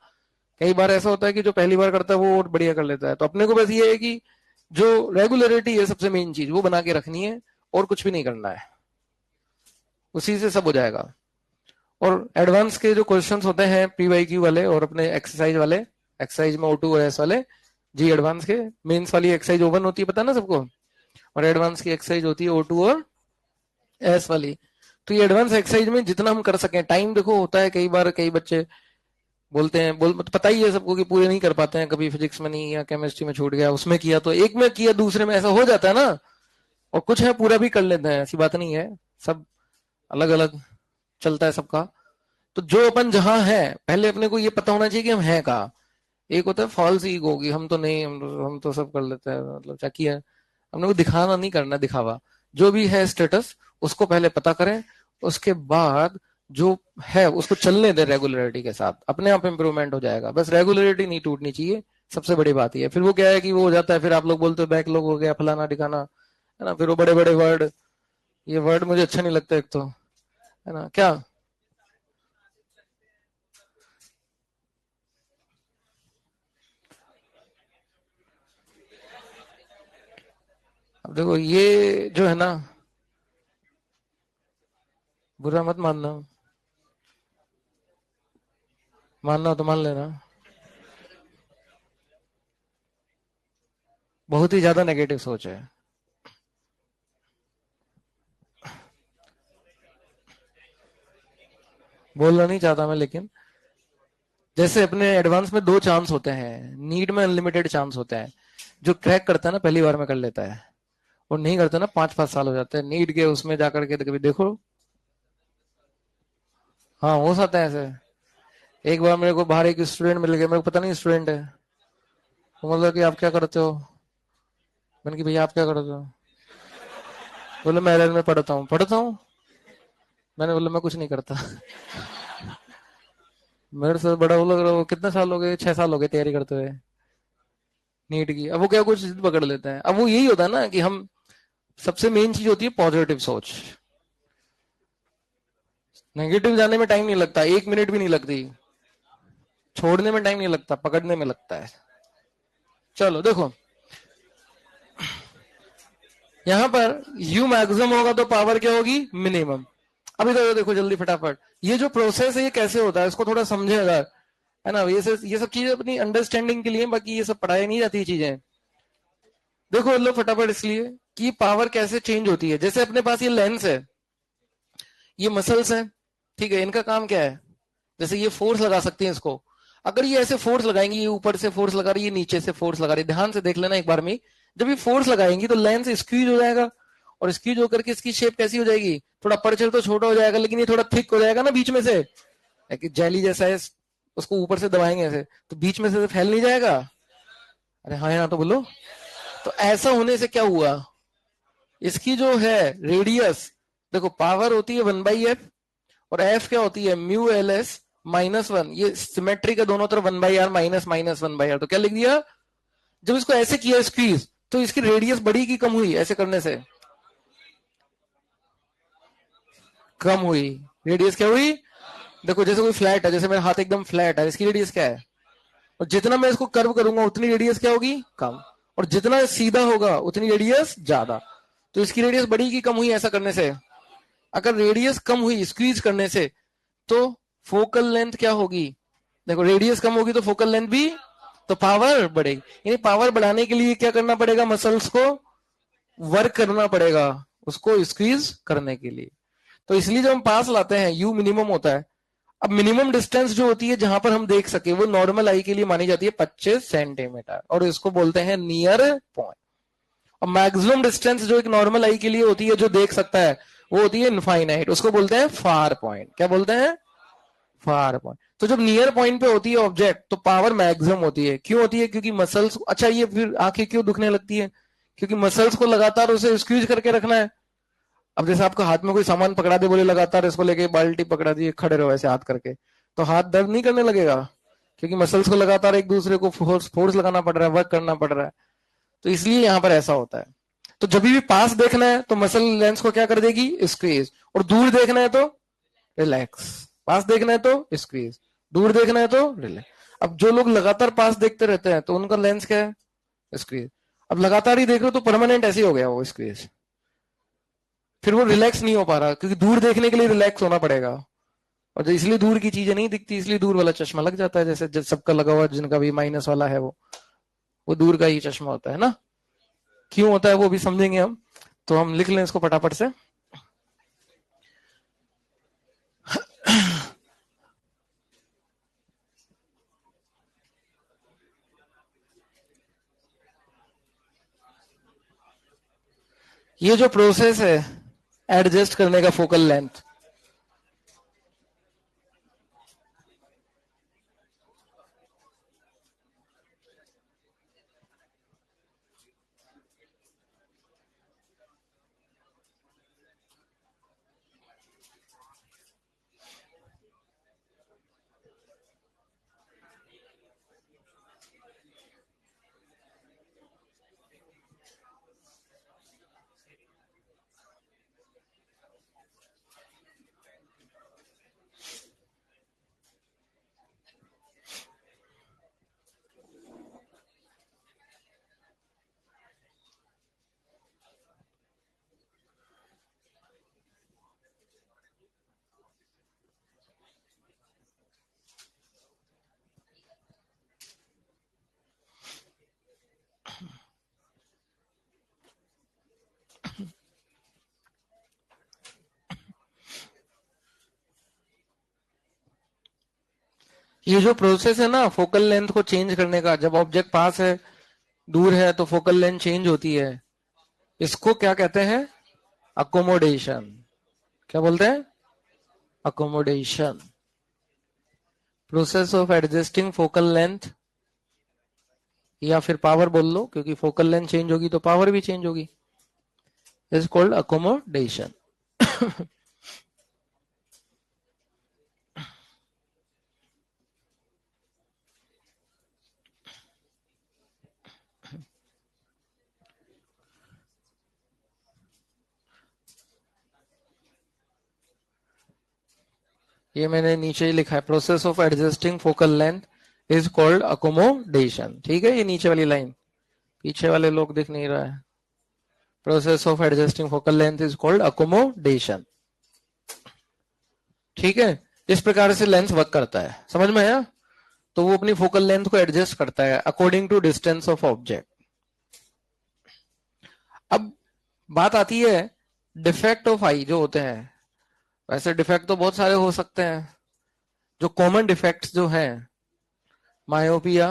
कई बार ऐसा होता है कि जो पहली बार करता है वो और बढ़िया कर लेता है। तो अपने को बस ये है कि जो रेगुलरिटी है सबसे मेन चीज वो बना के रखनी है, और कुछ भी नहीं करना है, उसी से सब हो जाएगा। और एडवांस के जो क्वेश्चंस होते हैं PYQ वाले और अपने एक्सरसाइज वाले, एक्सरसाइज में O2 और एस वाले, जी एडवांस के मेंस वाली एक्सरसाइज O1 होती है पता ना सबको, और एडवांस की एक्सरसाइज होती है O2 और एस वाली। तो ये एडवांस एक्सरसाइज में जितना हम कर सकें, टाइम देखो होता है कई बार कई बच्चे बोलते हैं तो पता ही है सबको कि पूरे नहीं कर पाते हैं, कभी फिजिक्स में नहीं या केमिस्ट्री में छूट गया, उसमें किया तो एक में किया दूसरे में, ऐसा हो जाता है ना। और कुछ है पूरा भी कर लेते हैं, ऐसी बात नहीं है, सब अलग अलग चलता है सबका। तो जो अपन जहां है पहले अपने को ये पता होना चाहिए कि हम हैं कहाँ। एक होता है फॉल्स ईगो की हम तो नहीं, हम तो सब कर लेते हैं, मतलब क्या किया है, हमने को दिखाना नहीं करना, दिखावा। जो भी है स्टेटस उसको पहले पता करें, उसके बाद जो है उसको चलने दें रेगुलरिटी के साथ, अपने आप इंप्रूवमेंट हो जाएगा। बस रेगुलरिटी नहीं टूटनी चाहिए, सबसे बड़ी बात ये है। फिर वो क्या है कि वो हो जाता है, फिर आप लोग बोलते हो बैकलॉग हो गया फलाना दिखाना, है ना, फिर वो बड़े बड़े वर्ड, ये वर्ड मुझे अच्छा नहीं लगता एक तो, है ना क्या। अब देखो ये जो है ना, बुरा मत मानना, मानना हो तो मान लेना, बहुत ही ज्यादा नेगेटिव सोच है। बोलना नहीं चाहता मैं, लेकिन जैसे अपने एडवांस में दो चांस होते हैं, नीट में अनलिमिटेड चांस होते हैं। जो क्रैक करता है ना पहली बार में कर लेता है, और नहीं करता ना 5-5 साल हो जाते हैं नीट के उसमें जाकर के, तो कभी देखो। हाँ हो सकता है ऐसे। एक बार मेरे को बाहर एक स्टूडेंट मिल गया, मेरे को पता नहीं स्टूडेंट है, वो मतलब कि आप क्या करते हो, मैंने कि भैया आप क्या करते हो, बोले मैं LL में पढ़ता हूँ। मैंने बोला मैं कुछ नहीं करता। मेरे से बड़ा वो लग रहा, वो कितने साल हो गए, 6 साल हो गए तैयारी करते हुए नीट की। अब वो क्या कुछ जिद पकड़ लेते हैं। अब वो यही होता है ना कि हम, सबसे मेन चीज होती है पॉजिटिव सोच। नेगेटिव जाने में टाइम नहीं लगता, 1 मिनट भी नहीं लगती, छोड़ने में टाइम नहीं लगता, पकड़ने में लगता है। चलो देखो, यहां पर यू मैक्सिमम होगा तो पावर क्या होगी, मिनिमम। अभी तो देखो जल्दी फटाफट, ये जो प्रोसेस है ये कैसे होता है इसको थोड़ा समझे अगर, है ना। ये सब चीजें अपनी अंडरस्टैंडिंग के लिए, बाकी ये सब पढ़ाई नहीं जाती चीजें। देखो लो फटाफट, इसलिए कि पावर कैसे चेंज होती है। जैसे अपने पास ये लेंस है, ये मसल्स है, ठीक है, इनका काम क्या है, जैसे ये फोर्स लगा सकते हैं इसको, अगर ये ऐसे फोर्स लगाएंगे, ये ऊपर से फोर्स लगा रही है, नीचे से फोर्स लगा रही है, ध्यान से देख लेना एक बार में। जब ये फोर्स लगाएंगी तो लेंस स्क्वीज हो जाएगा, और स्क्वीज होकर के इसकी शेप कैसी हो जाएगी, थोड़ा अपर्चर तो छोटा हो जाएगा, लेकिन ये थोड़ा थिक हो जाएगा ना बीच में से, जेली जैसा है। उसको ऊपर से दबाएंगे ऐसे तो बीच में से फैल नहीं जाएगा। अरे हाँ या ना तो बोलो। तो ऐसा होने से क्या हुआ, इसकी जो है रेडियस, देखो पावर होती है 1/f, और एफ क्या होती है μ/s-1। ये सिमेट्री के दोनों तरफ 1/r -1/r, तो क्या लिख दिया, जब इसको ऐसे किया स्क्वीज तो इसकी रेडियस बढ़ी की कम हुई, ऐसे करने से कम हुई। रेडियस क्या हुई, देखो जैसे कोई फ्लैट है, जैसे मेरा हाथ एकदम फ्लैट है, इसकी रेडियस क्या है, और जितना मैं इसको कर्व करूंगा उतनी रेडियस क्या होगी, कम, और जितना सीधा होगा उतनी रेडियस ज्यादा। तो इसकी रेडियस बढ़ी की कम हुई ऐसा करने से। अगर रेडियस कम हुई स्क्वीज करने से तो फोकल लेंथ क्या होगी, देखो रेडियस कम होगी तो फोकल लेंथ भी, तो पावर बढ़ेगी। यानी पावर बढ़ाने के लिए क्या करना पड़ेगा, मसल्स को वर्क करना पड़ेगा उसको स्क्वीज करने के लिए। तो इसलिए जब हम पास लाते हैं यू मिनिमम होता है। अब मिनिमम डिस्टेंस जो होती है जहां पर हम देख सके वो नॉर्मल आई के लिए मानी जाती है 25 सेंटीमीटर, और इसको बोलते हैं नियर पॉइंट। और मैक्सिमम डिस्टेंस जो एक नॉर्मल आई के लिए होती है जो देख सकता है वो होती है इनफाइनाइट, उसको बोलते हैं फार पॉइंट। क्या बोलते हैं, फार पॉइंट। तो जब नियर पॉइंट पे होती है ऑब्जेक्ट तो पावर मैक्सिमम होती है। क्यों होती है, क्योंकि मसल्स, अच्छा ये फिर आंखें क्यों दुखने लगती है, क्योंकि मसल्स को लगातार उसे स्क्वीज करके रखना है। अब जैसे आपको हाथ में कोई सामान पकड़ा दे, बोले लगातार इसको लेके बाल्टी पकड़ा दी, खड़े रहो ऐसे हाथ करके, तो हाथ दर्द नहीं करने लगेगा, क्योंकि मसल्स को लगातार एक दूसरे को फोर्स लगाना पड़ रहा है, वर्क करना पड़ रहा है। तो इसलिए यहाँ पर ऐसा होता है। तो जब भी पास देखना है तो मसल लेंस को क्या कर देगी, स्क्वीज, और दूर देखना है तो रिलैक्स। पास देखना है तो स्क्वीज, दूर देखना है तो रिलैक्स। अब जो लोग लगातार पास देखते रहते हैं तो उनका लेंस क्या है, स्क्वीज। अब लगातार ही देख रहे हो तो परमानेंट ऐसे ही हो गया वो स्क्वीज, फिर वो रिलैक्स नहीं हो पा रहा, क्योंकि दूर देखने के लिए रिलैक्स होना पड़ेगा, और जो इसलिए दूर की चीजें नहीं दिखती, इसलिए दूर वाला चश्मा लग जाता है। जैसे सबका लगा हुआ, जिनका भी माइनस वाला है वो दूर का ही चश्मा होता है ना। क्यों होता है वो भी समझेंगे हम, तो हम लिख लें इसको फटाफट से। ये जो प्रोसेस है एडजस्ट करने का फोकल लेंथ, ये जो प्रोसेस है ना फोकल लेंथ को चेंज करने का, जब ऑब्जेक्ट पास है दूर है तो फोकल लेंथ चेंज होती है, इसको क्या कहते हैं, अकोमोडेशन। क्या बोलते हैं, accommodation. Process of adjusting focal length, या फिर पावर बोल लो, क्योंकि फोकल लेंथ चेंज होगी तो पावर भी चेंज होगी, इज कॉल्ड अकोमोडेशन। ये मैंने नीचे ही लिखा है, process of adjusting focal length is called accommodation. ठीक है, ये नीचे वाली लाइन, पीछे वाले लोग दिख नहीं रहा है। Process of adjusting focal length is called accommodation. ठीक है, इस प्रकार से लेंस वर्क करता है, समझ में आया। तो वो अपनी फोकल लेंथ को एडजस्ट करता है according to distance of object. अब बात आती है डिफेक्ट ऑफ आई जो होते हैं। वैसे डिफेक्ट तो बहुत सारे हो सकते हैं, जो कॉमन डिफेक्ट्स जो हैं, मायोपिया,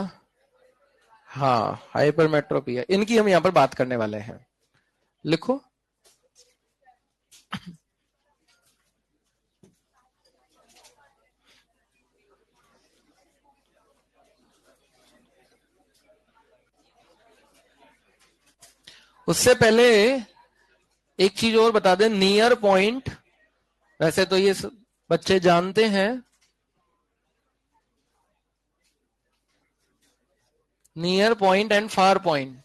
हाँ हाइपरमेट्रोपिया, इनकी हम यहाँ पर बात करने वाले हैं। लिखो, उससे पहले एक चीज और बता दें, नियर पॉइंट, वैसे तो ये बच्चे जानते हैं, near point and far point.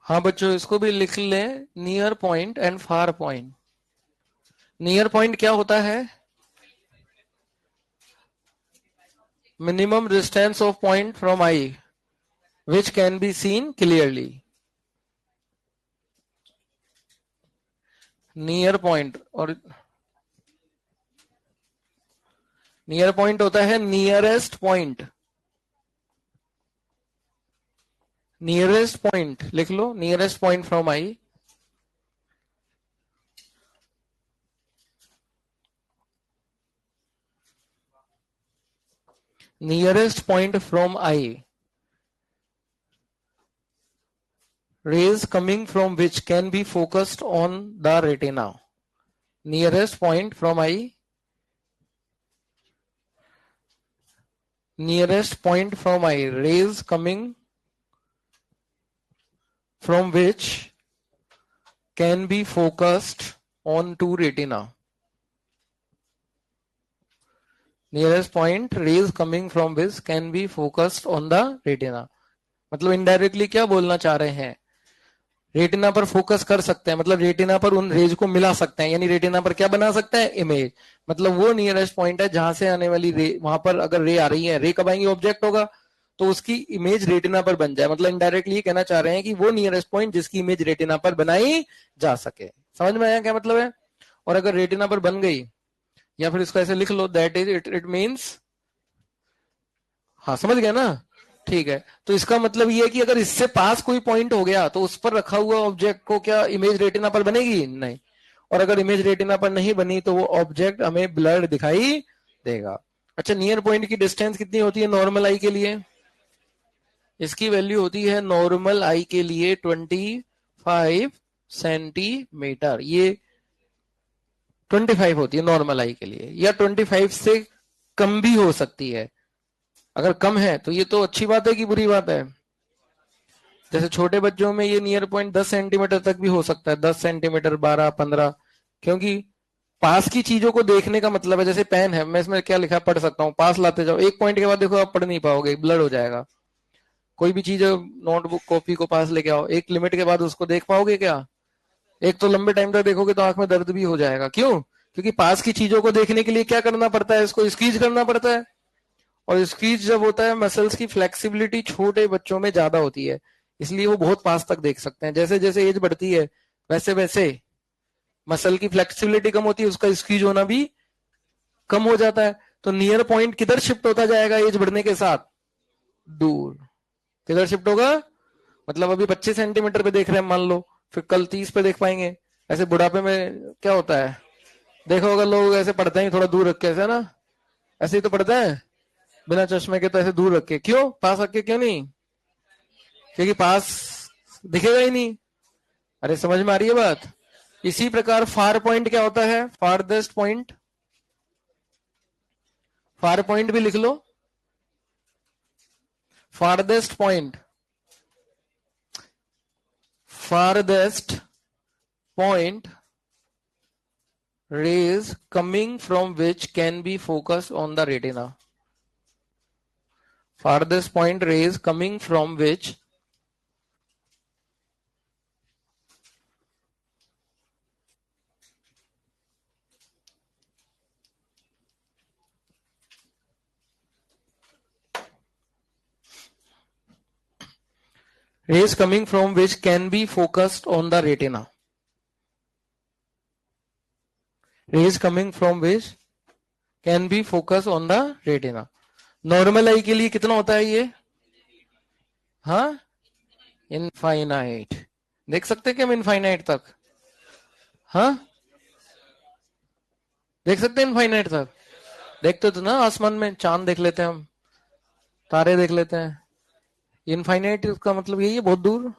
हाँ बच्चों, इसको भी लिख लें, near point and far point. Near point क्या होता है, minimum distance of point from eye which can be seen clearly. Near point, और नियर पॉइंट होता है नियरेस्ट पॉइंट। नियरेस्ट पॉइंट लिख लो, nearest point from eye, nearest point from eye, rays coming from which can be focused on the retina. Nearest point from eye, nearest point from eye, rays coming from which can be focused on to retina. Nearest point rays coming from which can be focused on the retina. मतलब indirectly क्या बोलना चाह रहे हैं, retina पर focus कर सकते हैं, मतलब रेटिना पर उन रेज को मिला सकते हैं, यानी रेटिना पर क्या बना सकते हैं, इमेज। मतलब वो नियरेस्ट पॉइंट है जहां से आने वाली रे, वहां पर अगर रे आ रही है, रे कब आएंगी, ऑब्जेक्ट होगा तो उसकी इमेज रेटिना पर बन जाए। मतलब इनडायरेक्टली ये कहना चाह रहे हैं कि वो नियरेस्ट पॉइंट जिसकी इमेज रेटिना पर बनाई जा सके। समझ में आया क्या मतलब है। और अगर रेटिना पर बन गई, या फिर इसको ऐसे लिख लो, दैट इज इट मीन्स, हाँ समझ गया ना, ठीक है। तो इसका मतलब ये है कि अगर इससे पास कोई पॉइंट हो गया तो उस पर रखा हुआ ऑब्जेक्ट को क्या इमेज रेटिना पर बनेगी, नहीं। और अगर इमेज रेटिना पर नहीं बनी तो वो ऑब्जेक्ट हमें ब्लर दिखाई देगा। अच्छा, नियर पॉइंट की डिस्टेंस कितनी होती है नॉर्मल आई के लिए, इसकी वैल्यू होती है नॉर्मल आई के लिए 25 सेंटीमीटर। ये 25 होती है नॉर्मल आई के लिए, या 25 से कम भी हो सकती है। अगर कम है तो ये तो अच्छी बात है कि बुरी बात है। जैसे छोटे बच्चों में ये नियर पॉइंट 10 सेंटीमीटर तक भी हो सकता है, 10 सेंटीमीटर, 12, 15। क्योंकि पास की चीजों को देखने का मतलब है, जैसे पेन है, मैं इसमें क्या लिखा है पढ़ सकता हूँ, पास लाते जाओ, एक पॉइंट के बाद देखो आप पढ़ नहीं पाओगे, ब्लर हो जाएगा। कोई भी चीज, नोटबुक कॉपी को पास लेके आओ, एक लिमिट के बाद उसको देख पाओगे क्या, एक तो लंबे टाइम तक देखोगे तो आंख में दर्द भी हो जाएगा। क्यों? क्योंकि पास की चीजों को देखने के लिए क्या करना पड़ता है, इसको स्क्वीज करना पड़ता है। और स्क्वीज जब होता है, मसल्स की फ्लेक्सिबिलिटी छोटे बच्चों में ज्यादा होती है, इसलिए वो बहुत पास तक देख सकते हैं। जैसे जैसे एज बढ़ती है वैसे वैसे मसल की फ्लेक्सिबिलिटी कम होती है, उसका स्क्वीज होना भी कम हो जाता है। तो नियर पॉइंट किधर शिफ्ट होता जाएगा एज बढ़ने के साथ, दूर। किधर शिफ्ट होगा, मतलब अभी 25 सेंटीमीटर पे देख रहे हैं मान लो, फिर कल 30 पे देख पाएंगे। ऐसे बुढ़ापे में क्या होता है, देखो अगर लोग ऐसे पढ़ते हैं थोड़ा दूर रख के, ऐसे ना, ऐसे ही तो पढ़ते हैं बिना चश्मे के, तो ऐसे दूर रख के, क्यों पास रख के क्यों नहीं, क्योंकि पास दिखेगा ही नहीं। अरे समझ में आ रही है बात। इसी प्रकार फार पॉइंट क्या होता है, फारदेस्ट पॉइंट, फार पॉइंट भी लिख लो, farthest point, farthest point rays coming from which can be focused on the retina. Farthest point rays coming from which rays coming from which can be focused on the retina. Rays coming from which can be focused on the retina. Normal eye के लिए कितना होता है ये, हाँ, infinite. देख सकते हैं क्या हम इनफाइनाइट तक, हाँ देख सकते हैं इनफाइनाइट तक। देखते तो ना आसमान में चांद देख लेते हैं हम, तारे देख लेते हैं। इनफाइनाइट का मतलब यही है, बहुत दूर।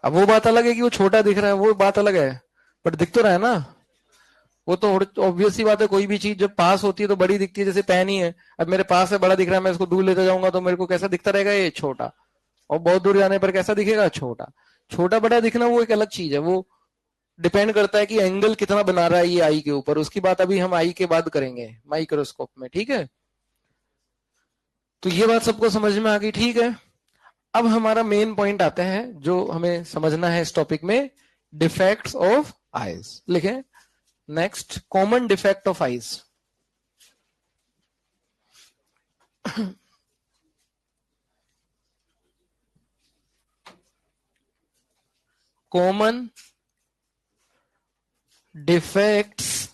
अब वो बात अलग है कि वो छोटा दिख रहा है, वो बात अलग है, बट दिख तो रहा है ना। वो तो ऑब्वियस सी बात है, कोई भी चीज जब पास होती है तो बड़ी दिखती है, जैसे पेन ही है, अब मेरे पास है बड़ा दिख रहा है, मैं इसको दूर लेते जाऊंगा तो मेरे को कैसा दिखता रहेगा, ये छोटा। और बहुत दूर जाने पर कैसा दिखेगा, छोटा। छोटा बड़ा दिखना वो एक अलग चीज है, वो डिपेंड करता है कि एंगल कितना बना रहा है ये आई के ऊपर, उसकी बात अभी हम आई के बाद करेंगे माइक्रोस्कोप में, ठीक है। तो ये बात सबको समझ में आ गई, ठीक है। अब हमारा मेन पॉइंट आते हैं जो हमें समझना है इस टॉपिक में, डिफेक्ट्स ऑफ आईज। लिखें next, common defect of eyes. Common defects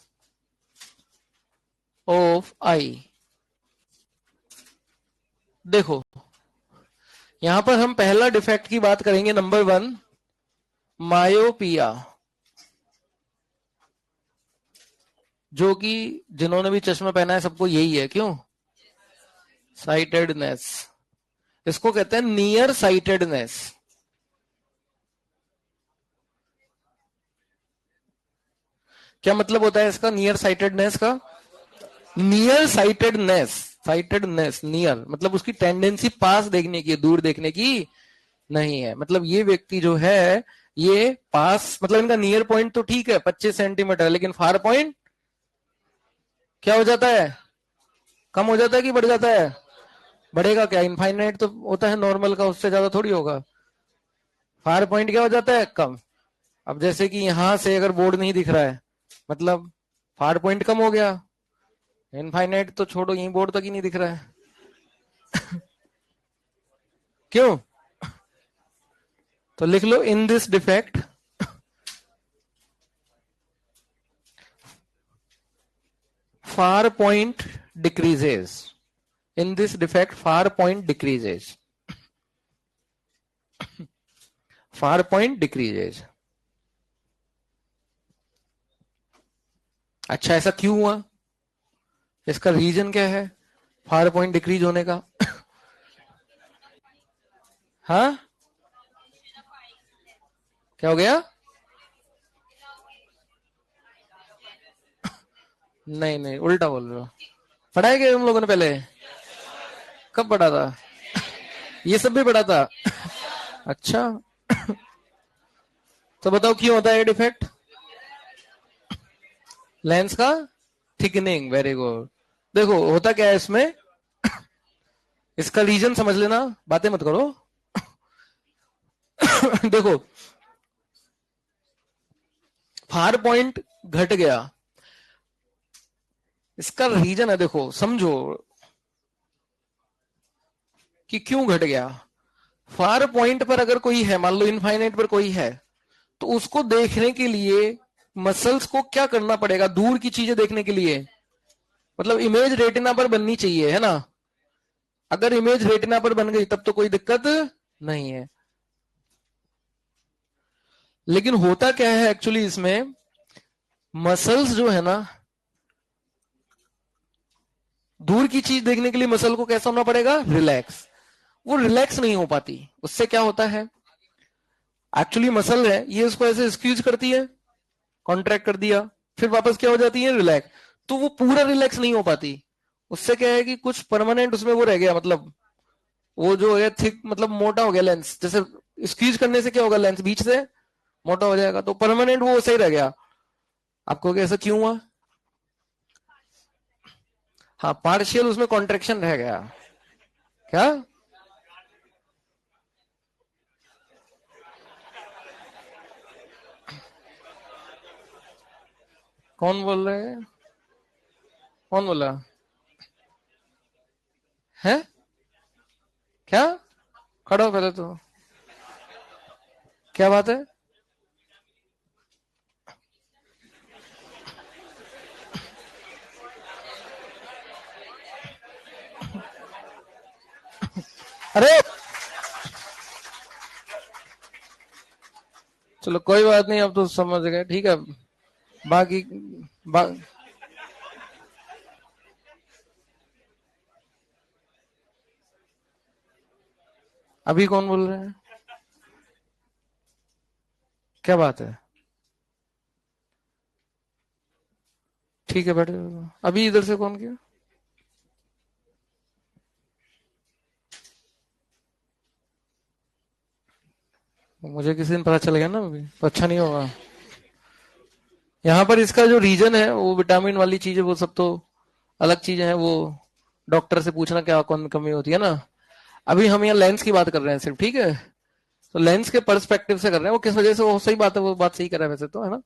of eye. देखो यहां पर हम पहला डिफेक्ट की बात करेंगे, नंबर 1, मायोपिया, जो कि जिन्होंने भी चश्मा पहना है सबको यही है। क्यों? साइटेडनेस। इसको कहते हैं नियर साइटेडनेस। क्या मतलब होता है इसका, नियर साइटेडनेस का? नियर साइटेडनेस साइटेडनेस नियर, मतलब उसकी टेंडेंसी पास देखने की, दूर देखने की नहीं है। मतलब ये व्यक्ति जो है ये पास, मतलब इनका नियर पॉइंट तो ठीक है 25 सेंटीमीटर, लेकिन फार पॉइंट क्या हो जाता है, कम हो जाता है कि बढ़ जाता है? बढ़ेगा क्या, इनफाइनाइट तो होता है नॉर्मल का, उससे ज्यादा थोड़ी होगा। फार पॉइंट क्या हो जाता है, कम। अब जैसे कि यहां से अगर बोर्ड नहीं दिख रहा है, मतलब फार पॉइंट कम हो गया। इनफाइनाइट तो छोड़ो, यही बोर्ड तक ही नहीं दिख रहा है। क्यों? तो लिख लो, in this defect far point decreases. In this defect far point decreases. far point decreases. अच्छा, ऐसा क्यों हुआ, इसका रीजन क्या है फार पॉइंट डिक्रीज होने का? हाँ, क्या हो गया? नहीं नहीं, उल्टा बोल रहे हो। पढ़ा है क्या तुम लोगों ने पहले? कब पढ़ा था? ये सब भी पढ़ा था? अच्छा, तो बताओ क्यों होता है ये डिफेक्ट? लेंस का थिकनिंग, वेरी गुड। देखो होता क्या है इसमें, इसका रीजन समझ लेना, बातें मत करो। देखो, फार पॉइंट घट गया, इसका रीजन है, देखो समझो कि क्यों घट गया। फार पॉइंट पर अगर कोई है, मान लो इनफाइनाइट पर कोई है, तो उसको देखने के लिए मसल्स को क्या करना पड़ेगा, दूर की चीजें देखने के लिए? मतलब इमेज रेटिना पर बननी चाहिए, है ना? अगर इमेज रेटिना पर बन गई तब तो कोई दिक्कत नहीं है। लेकिन होता क्या है एक्चुअली इसमें, मसल्स जो है ना, दूर की चीज देखने के लिए मसल को कैसा होना पड़ेगा, रिलैक्स। वो रिलैक्स नहीं हो पाती, उससे क्या होता है, एक्चुअली मसल है ये उसको ऐसे स्क्यूज करती है, कॉन्ट्रैक्ट कर दिया, फिर वापस क्या हो जाती है, रिलैक्स। तो वो पूरा रिलैक्स नहीं हो पाती, उससे क्या है कि कुछ परमानेंट उसमें वो रह गया, मतलब वो जो है थिक, मतलब मोटा हो गया लेंस, जैसे स्क्वीज करने से क्या होगा, लेंस बीच से मोटा हो जाएगा, तो परमानेंट वो सही रह गया। आपको ऐसा क्यों हुआ? हाँ, पार्शियल उसमें कॉन्ट्रेक्शन रह गया। क्या? कौन बोल रहे हैं, कौन बोला है? क्या? खड़ो पहले तो, क्या बात है? अरे चलो कोई बात नहीं, अब तो समझ गए, ठीक है। बाकी बा, अभी कौन बोल रहे हैं, क्या बात है? ठीक है बैठे, अभी इधर से कौन किया? मुझे किसी दिन पता चल गया ना, अभी तो अच्छा नहीं होगा। यहाँ पर इसका जो रीजन है वो विटामिन वाली चीज है, वो सब तो अलग चीजें हैं, वो डॉक्टर से पूछना क्या कौन कमी होती है ना। अभी हम यहाँ लेंस की बात कर रहे हैं सिर्फ, ठीक है? तो लेंस के पर्सपेक्टिव से कर रहे हैं, वो किस वजह से, वो सही बात है, वो बात सही कर रहा है वैसे तो, है ना?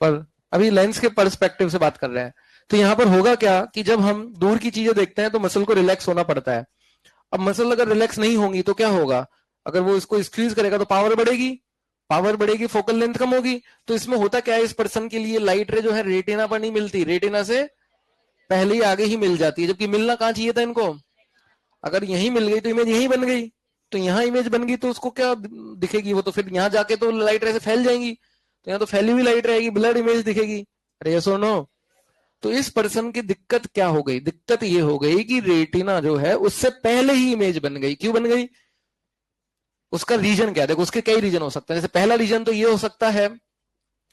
पर अभी लेंस के पर्सपेक्टिव से बात कर रहे हैं। तो यहाँ पर होगा क्या कि जब हम दूर की चीजें देखते हैं तो मसल को रिलैक्स होना पड़ता है। अब मसल अगर रिलैक्स नहीं होंगी तो क्या होगा, अगर वो इसको स्क्वीज करेगा तो पावर बढ़ेगी, पावर बढ़ेगी, फोकल लेंथ कम होगी। तो इसमें होता क्या है, इस पर्सन के लिए लाइट रे जो है रेटिना पर नहीं मिलती, रेटिना से पहले ही आगे ही मिल जाती है, जबकि मिलना कहाँ चाहिए था इनको, अगर यहीं मिल गई तो इमेज यहीं बन गई। तो यहाँ इमेज बन गई तो उसको क्या दिखेगी, वो तो फिर यहाँ जाके तो लाइट रे से फैल जाएंगी, तो यहाँ तो फैली हुई लाइट रहेगी, ब्लड इमेज दिखेगी। अरे यस और नो? तो इस पर्सन की दिक्कत क्या हो गई, दिक्कत ये हो गई कि रेटिना जो है उससे पहले ही इमेज बन गई। क्यों बन गई, उसका रीजन क्या है, देखो उसके कई रीजन हो सकते हैं। जैसे पहला रीजन तो ये हो सकता है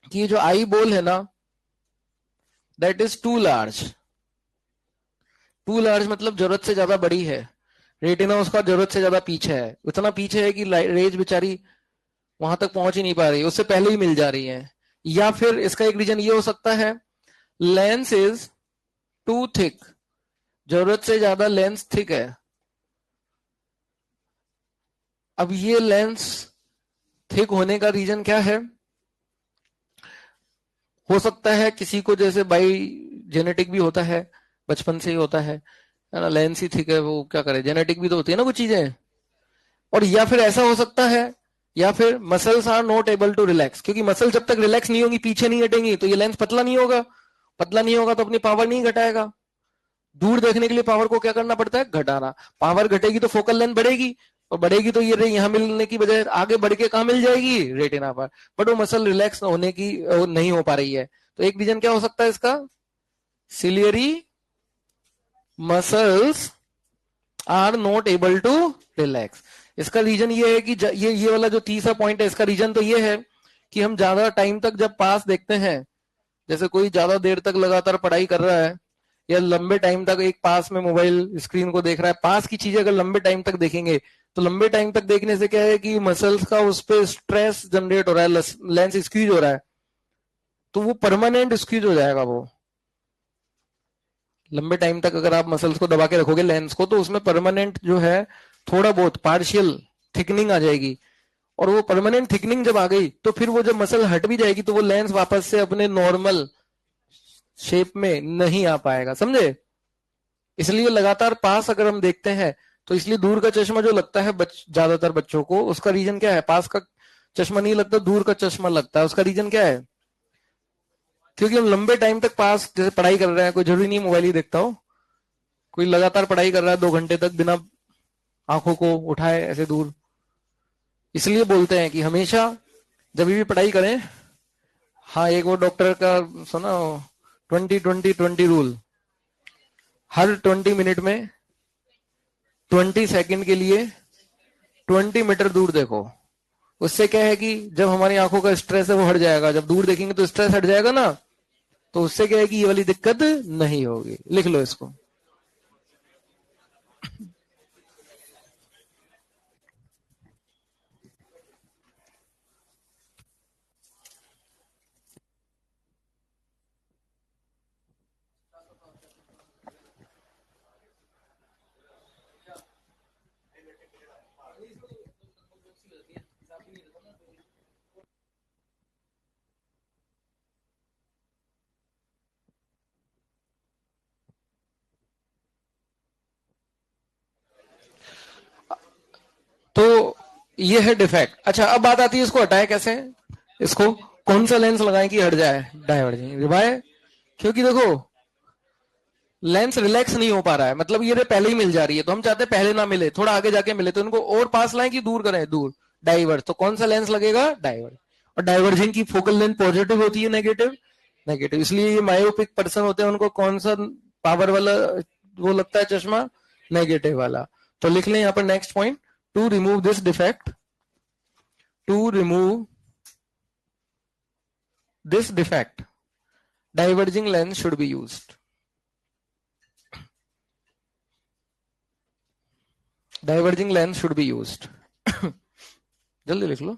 कि ये जो आई बॉल है ना, that is too large, too large मतलब जरूरत से ज्यादा बड़ी है, रेटिना उसका जरूरत से ज्यादा पीछे है, इतना पीछे है कि रेज बेचारी वहां तक पहुंच ही नहीं पा रही, उससे पहले ही मिल जा रही है। या फिर इसका एक रीजन ये हो सकता है, लेंस इज टू थिक, जरूरत से ज्यादा लेंस थिक है। अब ये लेंस थिक होने का रीजन क्या है? हो सकता है किसी को जैसे बाई जेनेटिक भी होता है, बचपन से ही होता है ना, लेंस ही थिक है, वो क्या करे, जेनेटिक भी तो होती है ना कुछ चीजें। और या फिर ऐसा हो सकता है, या फिर muscles are not able to relax, क्योंकि मसल जब तक रिलैक्स नहीं होगी, पीछे नहीं हटेंगी, तो ये लेंस पतला नहीं होगा, पतला नहीं होगा तो अपनी पावर नहीं घटाएगा। दूर देखने के लिए पावर को क्या करना पड़ता है? घटाना। पावर घटेगी तो फोकल लेंथ बढ़ेगी, और बढ़ेगी तो ये यहां मिलने की बजाय आगे बढ़ के कहां मिल जाएगी? रेटिना पर। बट वो मसल रिलैक्स होने की नहीं हो पा रही है। तो एक रीजन क्या हो सकता है इसका? Ciliary muscles are not able to relax. इसका रीजन ये है कि ये वाला जो तीसरा पॉइंट है, इसका रीजन तो ये है कि हम ज्यादा टाइम तक जब पास देखते हैं, जैसे कोई ज्यादा देर तक लगातार पढ़ाई कर रहा है, या लंबे टाइम तक एक पास में मोबाइल स्क्रीन को देख रहा है, पास की चीजें अगर लंबे टाइम तक देखेंगे, तो लंबे टाइम तक देखने से क्या है कि मसल्स का उस पर स्ट्रेस जनरेट हो रहा है, लेंस स्क्वीज हो रहा है, तो वो परमानेंट स्क्वीज हो जाएगा। वो लंबे टाइम तक अगर आप मसल्स को दबा के रखोगे लेंस को, तो उसमें परमानेंट जो है थोड़ा बहुत पार्शियल थिकनिंग आ जाएगी। और वो परमानेंट थिकनिंग जब आ गई, तो फिर वो जब मसल हट भी जाएगी, तो वो लेंस वापस से अपने नॉर्मल शेप में नहीं आ पाएगा, समझे? इसलिए लगातार पास अगर हम देखते हैं, तो इसलिए दूर का चश्मा जो लगता है ज्यादातर बच्चों को, उसका रीजन क्या है? पास का चश्मा नहीं लगता, दूर का चश्मा लगता है। उसका रीजन क्या है? क्योंकि हम लंबे टाइम तक पास जैसे पढ़ाई कर रहे हैं, कोई जरूरी नहीं मोबाइल ही देखता हो, कोई लगातार पढ़ाई कर रहा है 2 घंटे तक बिना आंखों को उठाए ऐसे दूर, इसलिए बोलते हैं कि हमेशा जब भी पढ़ाई करें, हाँ एक वो डॉक्टर का सुना, 20-20-20 रूल, हर 20 मिनट में 20 सेकंड के लिए 20 मीटर दूर देखो। उससे क्या है कि जब हमारी आंखों का स्ट्रेस है वो हट जाएगा, जब दूर देखेंगे तो स्ट्रेस हट जाएगा ना, तो उससे क्या है कि ये वाली दिक्कत नहीं होगी। लिख लो इसको। तो ये है डिफेक्ट। अच्छा, अब बात आती है इसको हटाए कैसे? इसको कौन सा लेंस लगाएं कि हट जाए डायवर्जिंग रिवाय? क्योंकि देखो लेंस रिलैक्स नहीं हो पा रहा है, मतलब ये पहले ही मिल जा रही है, तो हम चाहते हैं पहले ना मिले, थोड़ा आगे जाके मिले, तो इनको और पास लाएं कि दूर करें? दूर। डाइवर्ज। तो कौन सा लेंस लगेगा? डाइवर्ज। और डाइवर्जिंग की फोकल लेंथ पॉजिटिव होती है नेगेटिव? नेगेटिव। इसलिए ये मायोपिक पर्सन होते हैं, उनको कौन सा पावर वाला वो लगता है चश्मा? नेगेटिव वाला। तो लिख लें यहाँ पर next point, to remove this defect, to remove this defect diverging lens should be used. Diverging lens should be used. जल्दी लिख लो।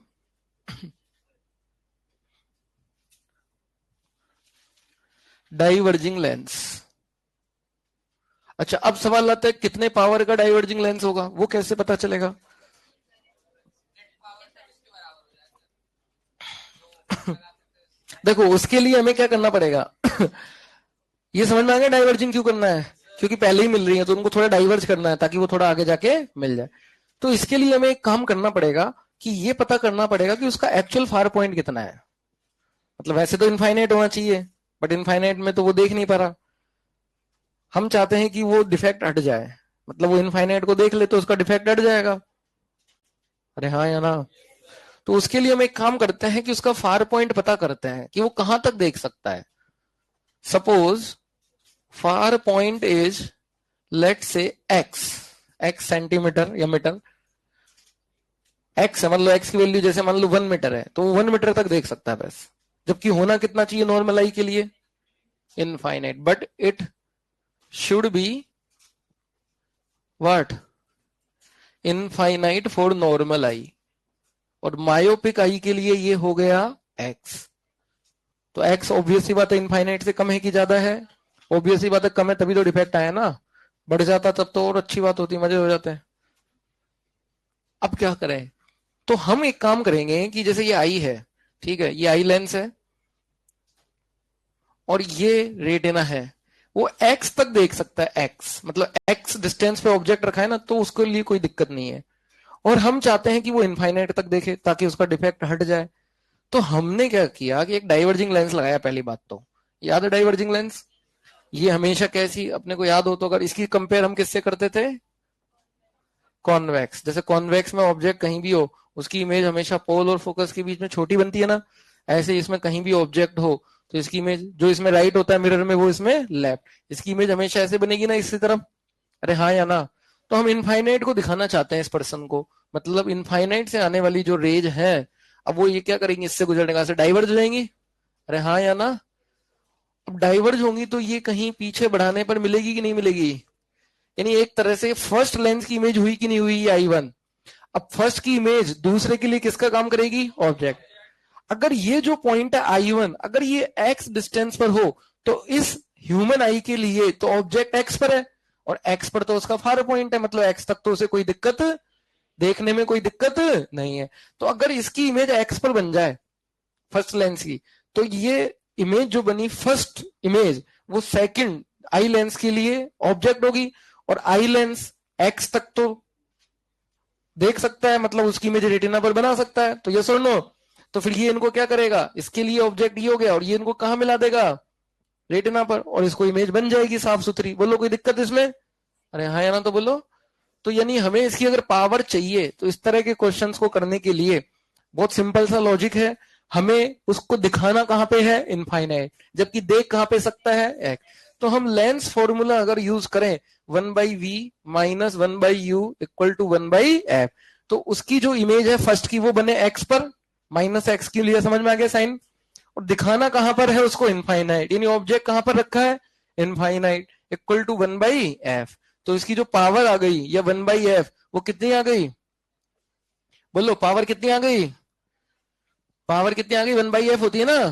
Diverging lens. अच्छा, अब सवाल आता है कितने पावर का डाइवर्जिंग लेंस होगा, वो कैसे पता चलेगा? देखो उसके लिए हमें क्या करना पड़ेगा? ये समझ में आ गया डाइवर्जिंग क्यों करना है? क्योंकि पहले ही मिल रही है, तो उनको थोड़ा डाइवर्ज करना है ताकि वो थोड़ा आगे जाके मिल जाए। तो इसके लिए हमें एक काम करना पड़ेगा कि ये पता करना पड़ेगा कि उसका एक्चुअल फार पॉइंट कितना है। मतलब वैसे तो इनफाइनाइट होना चाहिए, बट इनफाइनाइट में तो वो देख नहीं पा रहा। हम चाहते हैं कि वो डिफेक्ट हट जाए, मतलब वो इनफाइनाइट को देख ले तो उसका डिफेक्ट हट जाएगा। अरे हाँ या ना? तो उसके लिए हम एक काम करते हैं कि उसका फार पॉइंट पता करते हैं कि वो कहां तक देख सकता है। Suppose far point is, let say x, x centimetre या मीटर, एक्स है, मान लो एक्स की वैल्यू जैसे मान लो 1 मीटर है, तो वो 1 मीटर तक देख सकता है बस। जबकि होना कितना चाहिए नॉर्मल आई के लिए? Infinite. But it should be what? Infinite for normal eye, और मायोपिक आई के लिए ये हो गया एक्स। तो एक्स ऑब्वियसली बात है इनफाइनाइट से कम है कि ज्यादा है? ऑब्वियसली बात है कम है, तभी तो डिफेक्ट आया ना। बढ़ जाता तब तो और अच्छी बात होती, मजे हो जाते हैं। अब क्या करें? तो हम एक काम करेंगे कि जैसे ये आई है, ठीक है, ये आई लेंस है और ये रेटिना है, वो एक्स तक देख सकता है। एक्स मतलब एक्स डिस्टेंस पे ऑब्जेक्ट रखा है ना, तो उसके लिए कोई दिक्कत नहीं है। और हम चाहते हैं कि वो इनफाइनाइट तक देखे ताकि उसका डिफेक्ट हट जाए। तो हमने क्या किया कि एक डाइवर्जिंग लेंस लगाया। पहली बात तो याद है डाइवर्जिंग लेंस, ये हमेशा कैसी, अपने को याद हो तो, अगर इसकी कंपेयर हम किससे करते थे? कॉन्वेक्स। जैसे कॉन्वेक्स में ऑब्जेक्ट कहीं भी हो, उसकी इमेज हमेशा पोल और फोकस के बीच में छोटी बनती है ना, ऐसे इसमें कहीं भी ऑब्जेक्ट हो तो इसकी इमेज जो इसमें राइट होता है मिरर में, वो इसमें लेफ्ट, इसकी इमेज हमेशा ऐसे बनेगी ना, इसी तरफ। अरे हाँ या ना? तो हम इनफाइनाइट को दिखाना चाहते हैं इस पर्सन को, मतलब इनफाइनाइट से आने वाली जो रेज है, अब वो ये क्या करेंगी, इससे गुजरने का से डाइवर्ज हो जाएंगी। अरे हाँ या ना? अब डाइवर्ज होंगी तो ये कहीं पीछे बढ़ाने पर मिलेगी कि नहीं मिलेगी? यानी एक तरह से फर्स्ट लेंस की इमेज हुई कि नहीं हुई, आई1। अब फर्स्ट की इमेज दूसरे के लिए किसका काम करेगी? ऑब्जेक्ट। अगर ये जो पॉइंट है आई1, अगर ये एक्स डिस्टेंस पर हो, तो इस ह्यूमन आई के लिए तो ऑब्जेक्ट एक्स पर है, और एक्स पर तो उसका फार पॉइंट है, मतलब एक्स तक तो उसे कोई दिक्कत, देखने में कोई दिक्कत नहीं है। तो अगर इसकी इमेज एक्स पर बन जाए फर्स्ट लेंस की, तो ये इमेज जो बनी फर्स्ट इमेज, वो सेकंड आई लेंस के लिए ऑब्जेक्ट होगी, और आई लेंस एक्स तक तो देख सकता है, मतलब उसकी इमेज रेटिना पर बना सकता है। तो ये सुन लो, तो फिर ये इनको क्या करेगा, इसके लिए ऑब्जेक्ट ये हो गया, और ये इनको कहां मिला देगा? रेटिना पर, और इसको इमेज बन जाएगी साफ सुथरी। बोलो कोई दिक्कत इसमें? अरे हाँ या ना तो बोलो। तो यानी हमें इसकी अगर पावर चाहिए तो इस तरह के क्वेश्चंस को करने के लिए बहुत सिंपल सा लॉजिक है, हमें उसको दिखाना कहां पे है? इनफाइनाइट, जबकि देख कहां पे सकता है? एक्स। तो हम लेंस फॉर्मूला अगर यूज करें, 1/v minus 1/u equal to 1/f, तो उसकी जो इमेज है फर्स्ट की, वो बने एक्स पर, माइनस एक्स के लिए, समझ में आ गया साइन? और दिखाना कहां पर है उसको? इनफाइनाइट, यानी ऑब्जेक्ट कहां पर रखा है? Infinite, equal to 1/f। तो इसकी जो पावर आ गई या 1/f, वो कितनी आ गई? बोलो पावर कितनी आ गई? पावर कितनी आ गई? 1/f होती है ना,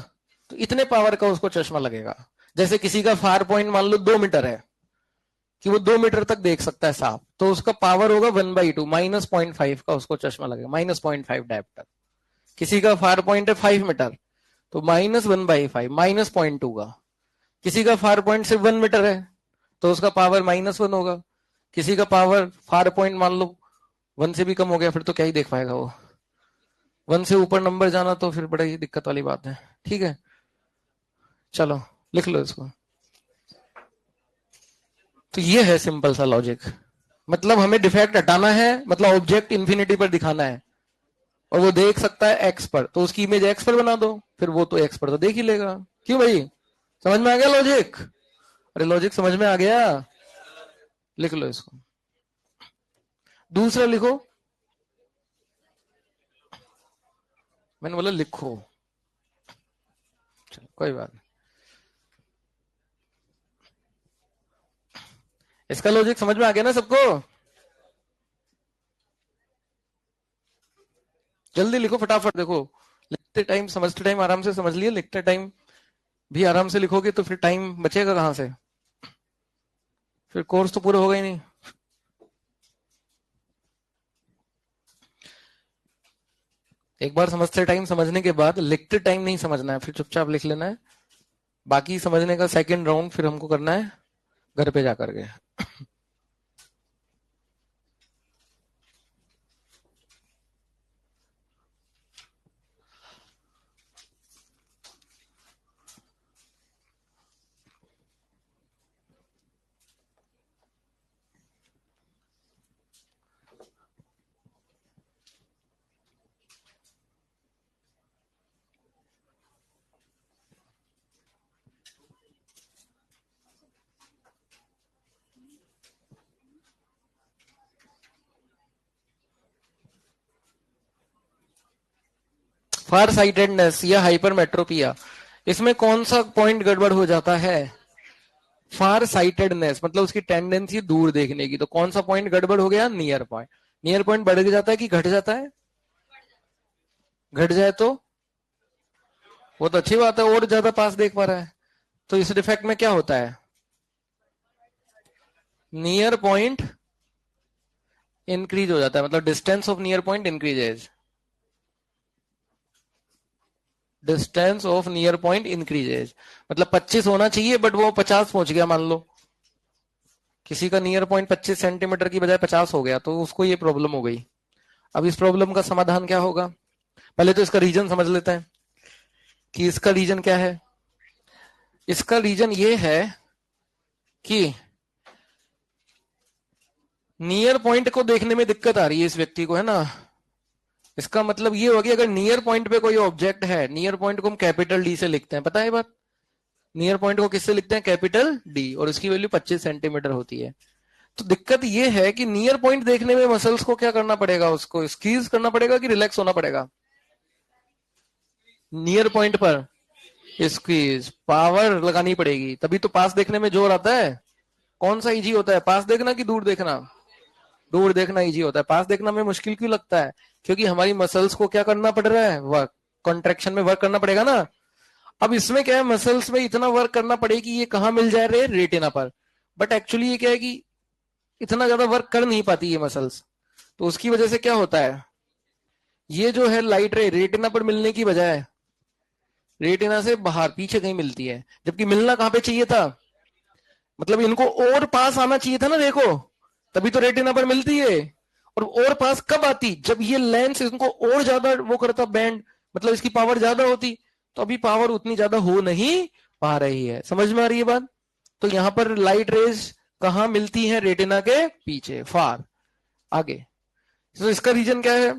तो इतने पावर का उसको चश्मा लगेगा। जैसे किसी का फार पॉइंट मान लो 2 मीटर है, कि वो 2 मीटर तक देख सकता है साफ, तो उसका पावर होगा 1/2, माइनस 0.5 का उसको चश्मा लगेगा, माइनस 0.5 डायप्टर। किसी का फार पॉइंट है 5 मीटर, तो माइनस 1/5, माइनस 0.2 का। किसी का फार पॉइंट सिर्फ 1 मीटर है, तो उसका पावर -1 होगा। किसी का पावर फार पॉइंट मान लो 1 से भी कम हो गया, फिर तो क्या ही देख पाएगा वो। 1 से ऊपर नंबर जाना तो फिर बड़ा ही दिक्कत वाली बात है। ठीक है, चलो लिख लो इसको। तो ये है सिंपल सा लॉजिक, मतलब हमें डिफेक्ट हटाना है, मतलब ऑब्जेक्ट इंफिनिटी पर दिखाना है, और वो देख सकता है एक्स पर, तो उसकी इमेज एक्स पर बना दो, फिर वो तो एक्स पर तो देख ही लेगा। क्यों भाई, समझ में आ गया लॉजिक? अरे लॉजिक समझ में आ गया? लिख लो इसको। दूसरा लिखो, मैंने बोला लिखो, चलो कोई बात नहीं। इसका लॉजिक समझ में आ गया ना सबको? जल्दी लिखो फटाफट। देखो लिखते टाइम, समझते टाइम आराम से समझ लिए, लिखते टाइम भी आराम से लिखोगे तो फिर टाइम बचेगा कहां से? फिर कोर्स तो पूरा होगा ही नहीं। एक बार समझते टाइम समझने के बाद लिखते टाइम नहीं समझना है, फिर चुपचाप लिख लेना है। बाकी समझने का सेकंड राउंड फिर हमको करना है घर पे जाकर के। फार साइटेडनेस या हाइपरमेट्रोपिया, इसमें कौन सा पॉइंट गड़बड़ हो जाता है? फार साइटेडनेस मतलब उसकी टेंडेंसी दूर देखने की। तो कौन सा पॉइंट गड़बड़ हो गया? Near point. नियर पॉइंट बढ़ जाता है कि घट जाता है? घट जाए तो वो तो अच्छी बात है, और ज्यादा पास देख पा रहा है। तो इस डिफेक्ट में क्या होता है? नियर पॉइंट इंक्रीज हो जाता है, मतलब distance of near point increases. Distance of near point increases मतलब 25 होना चाहिए बट वो 50 पहुंच गया मान लो। किसी का नियर पॉइंट 25 सेंटीमीटर की बजाय 50 हो गया, तो उसको ये प्रॉब्लम हो गई। अब इस प्रॉब्लम का समाधान क्या होगा? पहले तो इसका रीजन समझ लेते हैं कि इसका रीजन क्या है। इसका रीजन ये है कि नियर पॉइंट को देखने में दिक्कत आ रही है इस व्यक्ति को, है ना। इसका मतलब ये होगा कि अगर नियर पॉइंट पे कोई ऑब्जेक्ट है, नियर पॉइंट को हम कैपिटल डी से लिखते हैं, पता है बात। नियर पॉइंट को किससे लिखते हैं? कैपिटल डी, और इसकी वैल्यू 25 सेंटीमीटर होती है। तो दिक्कत ये है कि नियर पॉइंट देखने में मसल्स को क्या करना पड़ेगा? उसको स्क्वीज करना पड़ेगा कि रिलैक्स होना पड़ेगा? नियर पॉइंट पर स्क्वीज, पावर लगानी पड़ेगी, तभी तो पास देखने में जोर आता है। कौन सा इजी होता है, पास देखना कि दूर देखना? दूर देखना इजी होता है। पास देखना में मुश्किल क्यों लगता है? क्योंकि हमारी मसल्स को क्या करना पड़ रहा है? वर्क, कॉन्ट्रेक्शन में वर्क करना पड़ेगा ना। अब इसमें क्या है, मसल्स में इतना वर्क करना पड़ेगा कि ये कहां मिल जाए रे? रेटिना पर। बट एक्चुअली ये क्या है कि इतना ज्यादा वर्क कर नहीं पाती ये मसल्स। तो उसकी वजह से क्या होता है, ये जो है लाइट रे रेटिना पर मिलने की बजाय रेटिना से बाहर पीछे कहीं मिलती है, जबकि मिलना कहां पे चाहिए था? मतलब इनको और पास आना चाहिए था ना, देखो, तभी तो रेटिना पर मिलती है। और पास कब आती? जब ये लेंस इनको और ज्यादा वो करता बैंड, मतलब इसकी पावर ज्यादा होती। तो अभी पावर उतनी ज्यादा हो नहीं पा रही है। समझ में आ रही है बात? तो यहां पर लाइट रेज कहां मिलती है? रेटिना के पीछे, फार आगे। तो इसका रीजन क्या है?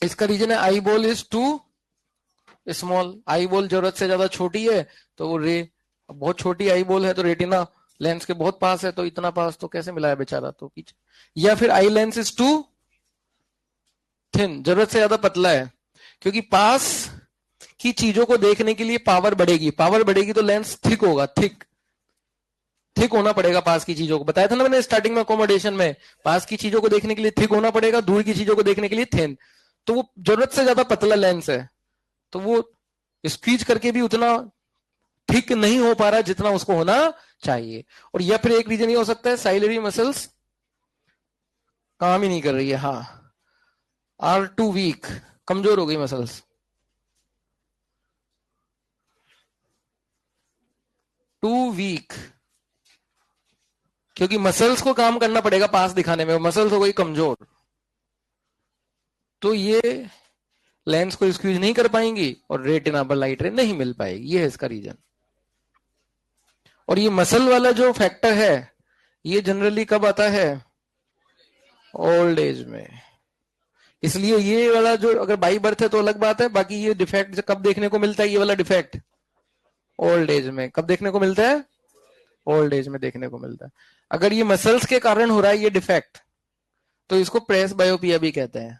इसका रीजन है eyeball is too small. Eyeball जरूरत से ज्यादा छोटी है, तो वो रे बहुत छोटी आई बॉल है, तो रेटिना लेंस के बहुत पास है, तो इतना पास तो कैसे मिला है बेचारा, तो पीछे। या फिर eye lens is too thin, जरूरत से ज्यादा पतला है। क्योंकि पास की चीजों को देखने के लिए पावर बढ़ेगी, पावर बढ़ेगी तो लेंस थिक होगा, थिक थिक होना पड़ेगा पास की चीजों को। बताया था ना मैंने स्टार्टिंग में अकोमोडेशन में, पास की चीजों को देखने के लिए थिक होना पड़ेगा, दूर की चीजों को देखने के लिए थिन। तो वो जरूरत से ज्यादा पतला लेंस है, तो वो स्क्वीज करके भी उतना ठीक नहीं हो पा रहा जितना उसको होना चाहिए। और या फिर एक रीजन ये हो सकता है साइलरी मसल्स काम ही नहीं कर रही है, हाँ, आर टू वीक, कमजोर हो गई मसल्स। टू वीक, क्योंकि मसल्स को काम करना पड़ेगा पास दिखाने में, मसल्स हो गई कमजोर, तो ये लेंस को स्क्वीज नहीं कर पाएंगी और रेटिना पर लाइट रे नहीं मिल पाएगी। ये है इसका रीजन। और ये मसल वाला जो फैक्टर है, ये जनरली कब आता है? ओल्ड एज में। इसलिए ये वाला जो अगर बाई बर्थ है तो अलग बात है, बाकी ये डिफेक्ट कब देखने को मिलता है? ये वाला डिफेक्ट ओल्ड एज में। कब देखने को मिलता है? ओल्ड एज में देखने को मिलता है। अगर ये मसल्स के कारण हो रहा है ये डिफेक्ट, तो इसको प्रेस बायोपिया भी कहते हैं।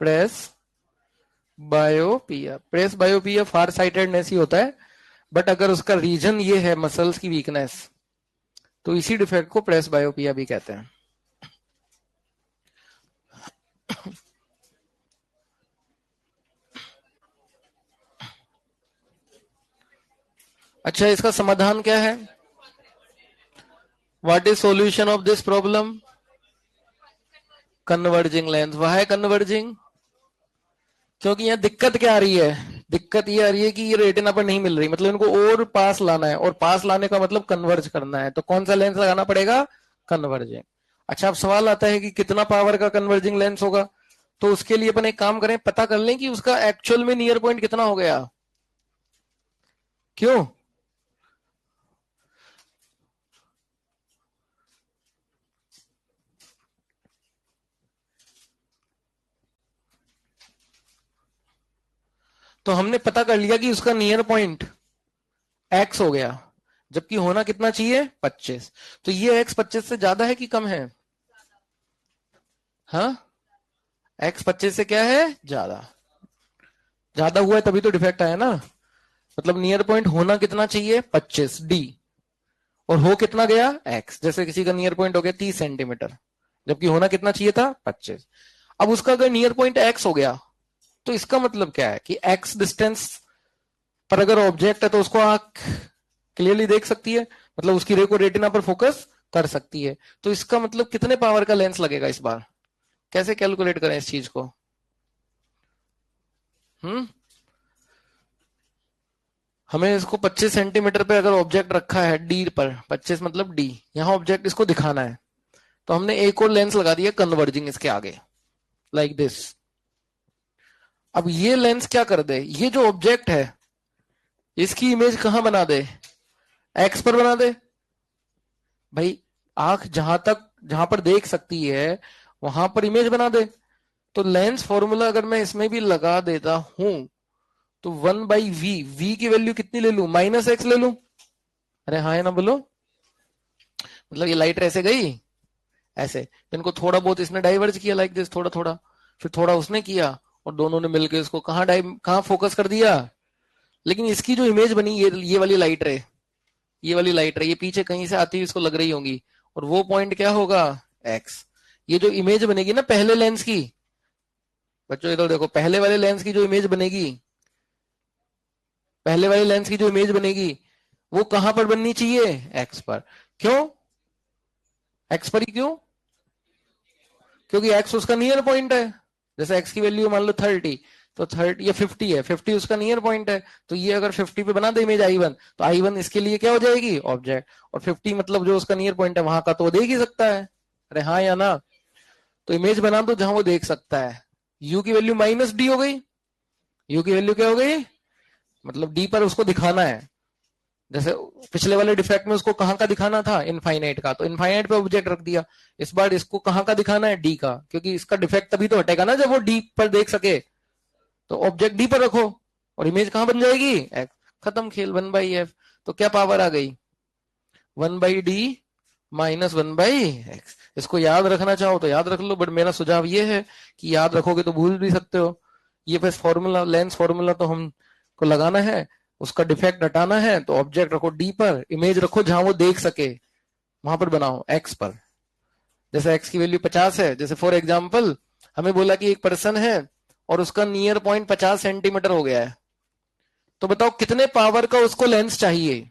प्रेस बायोपिया, प्रेस बायोपिया फार साइटेडनेस ही होता है, बट अगर उसका रीजन ये है मसल्स की वीकनेस, तो इसी डिफेक्ट को प्रेस बायोपिया भी कहते हैं। अच्छा, इसका समाधान क्या है? What is solution of this problem? Converging lens. वह है कन्वर्जिंग, क्योंकि यहाँ दिक्कत क्या आ रही है? दिक्कत ये आ रही है कि ये रेटिना पर नहीं मिल रही, मतलब इनको और पास लाना है, और पास लाने का मतलब कन्वर्ज करना है, तो कौन सा लेंस लगाना पड़ेगा? कन्वर्जिंग। अच्छा, अब सवाल आता है कि कितना पावर का कन्वर्जिंग लेंस होगा। तो उसके लिए अपन एक काम करें, पता कर लें कि उसका एक्चुअल में नियर पॉइंट कितना हो गया। क्यों? तो हमने पता कर लिया कि उसका नियर पॉइंट एक्स हो गया, जबकि होना कितना चाहिए? 25। तो ये एक्स 25 से ज्यादा है कि कम है? हाँ, एक्स 25 से क्या है? ज्यादा। ज्यादा हुआ है तभी तो डिफेक्ट आया ना। मतलब नियर पॉइंट होना कितना चाहिए? 25 डी। और हो कितना गया x, जैसे किसी का नियर पॉइंट हो गया 30 सेंटीमीटर, जबकि होना कितना चाहिए था 25। अब उसका अगर नियर पॉइंट x हो गया तो इसका मतलब क्या है कि x डिस्टेंस पर अगर ऑब्जेक्ट है तो उसको आंख क्लियरली देख सकती है, मतलब उसकी रे को रेटिना पर फोकस कर सकती है। तो इसका मतलब कितने पावर का लेंस लगेगा इस बार, कैसे कैलकुलेट करें इस चीज को? हमें इसको 25 सेंटीमीटर पे अगर ऑब्जेक्ट रखा है डी पर, 25 मतलब डी, यहां ऑब्जेक्ट इसको दिखाना है, तो हमने एक और लेंस लगा दिया कन्वर्जिंग इसके आगे, लाइक दिस। अब ये लेंस क्या कर दे, ये जो ऑब्जेक्ट है इसकी इमेज कहां बना दे, एक्स पर बना दे। भाई आंख जहां पर देख सकती है वहां पर इमेज बना दे। तो लेंस फॉर्मूला अगर मैं इसमें भी लगा देता हूं तो 1/v, v की वैल्यू कितनी ले लू, -x ले लू। अरे हाँ है ना, बोलो। मतलब ये लाइट ऐसे गई, ऐसे तो इनको थोड़ा बहुत इसने डाइवर्ज किया लाइक दिस, थोड़ा थोड़ा, फिर थोड़ा उसने किया, और दोनों ने मिलकर इसको कहाँ फोकस कर दिया। लेकिन इसकी जो इमेज बनी, ये वाली लाइट रे, ये वाली लाइट रे, ये पीछे कहीं से आती हुई इसको लग रही होंगी, और वो पॉइंट क्या होगा एक्स। ये जो इमेज बनेगी ना पहले लेंस की, बच्चों इधर देखो, पहले वाले लेंस की जो इमेज बनेगी, पहले वाले लेंस की जो इमेज बनेगी वो कहां पर बननी चाहिए, एक्स पर। क्यों एक्स पर ही, क्यों? क्योंकि एक्स उसका नियर पॉइंट है। जैसे एक्स की वैल्यू मान लो 30, तो 30 या 50 है, 50 उसका नियर पॉइंट है, तो ये अगर 50 पे बना दे इमेज I1, तो I1 इसके लिए क्या हो जाएगी, ऑब्जेक्ट। और 50 मतलब जो उसका नियर पॉइंट है वहां का, तो वो देख ही सकता है। अरे हाँ या ना? तो इमेज बना दो जहां वो देख सकता है। यू की वैल्यू -d हो गई, यू की वैल्यू क्या हो गई, मतलब डी पर उसको दिखाना है। जैसे पिछले वाले डिफेक्ट में उसको कहां का दिखाना था, इनफाइनाइट का, तो इनफाइनाइट पे ऑब्जेक्ट रख दिया। इस बार इसको कहां का दिखाना है, डी का, क्योंकि इसका डिफेक्ट तभी तो हटेगा ना जब वो डी पर देख सके। तो ऑब्जेक्ट डी पर रखो और इमेज कहां बन जाएगी, एक्स। खत्म खेल, 1/f। तो क्या पावर आ गई, 1/d -1/x। इसको याद रखना चाहो तो याद रख लो, बट मेरा सुझाव ये है कि याद रखोगे तो भूल भी सकते हो। ये बस फॉर्मूला, लेंस फॉर्मूला तो हमको लगाना है, उसका डिफेक्ट हटाना है, तो ऑब्जेक्ट रखो डी पर, इमेज रखो जहां वो देख सके, वहां पर बनाओ एक्स पर। जैसे एक्स की वैल्यू 50 है, जैसे फॉर एग्जाम्पल हमें बोला कि एक पर्सन है और उसका नियर पॉइंट 50 सेंटीमीटर हो गया है, तो बताओ कितने पावर का उसको लेंस चाहिए।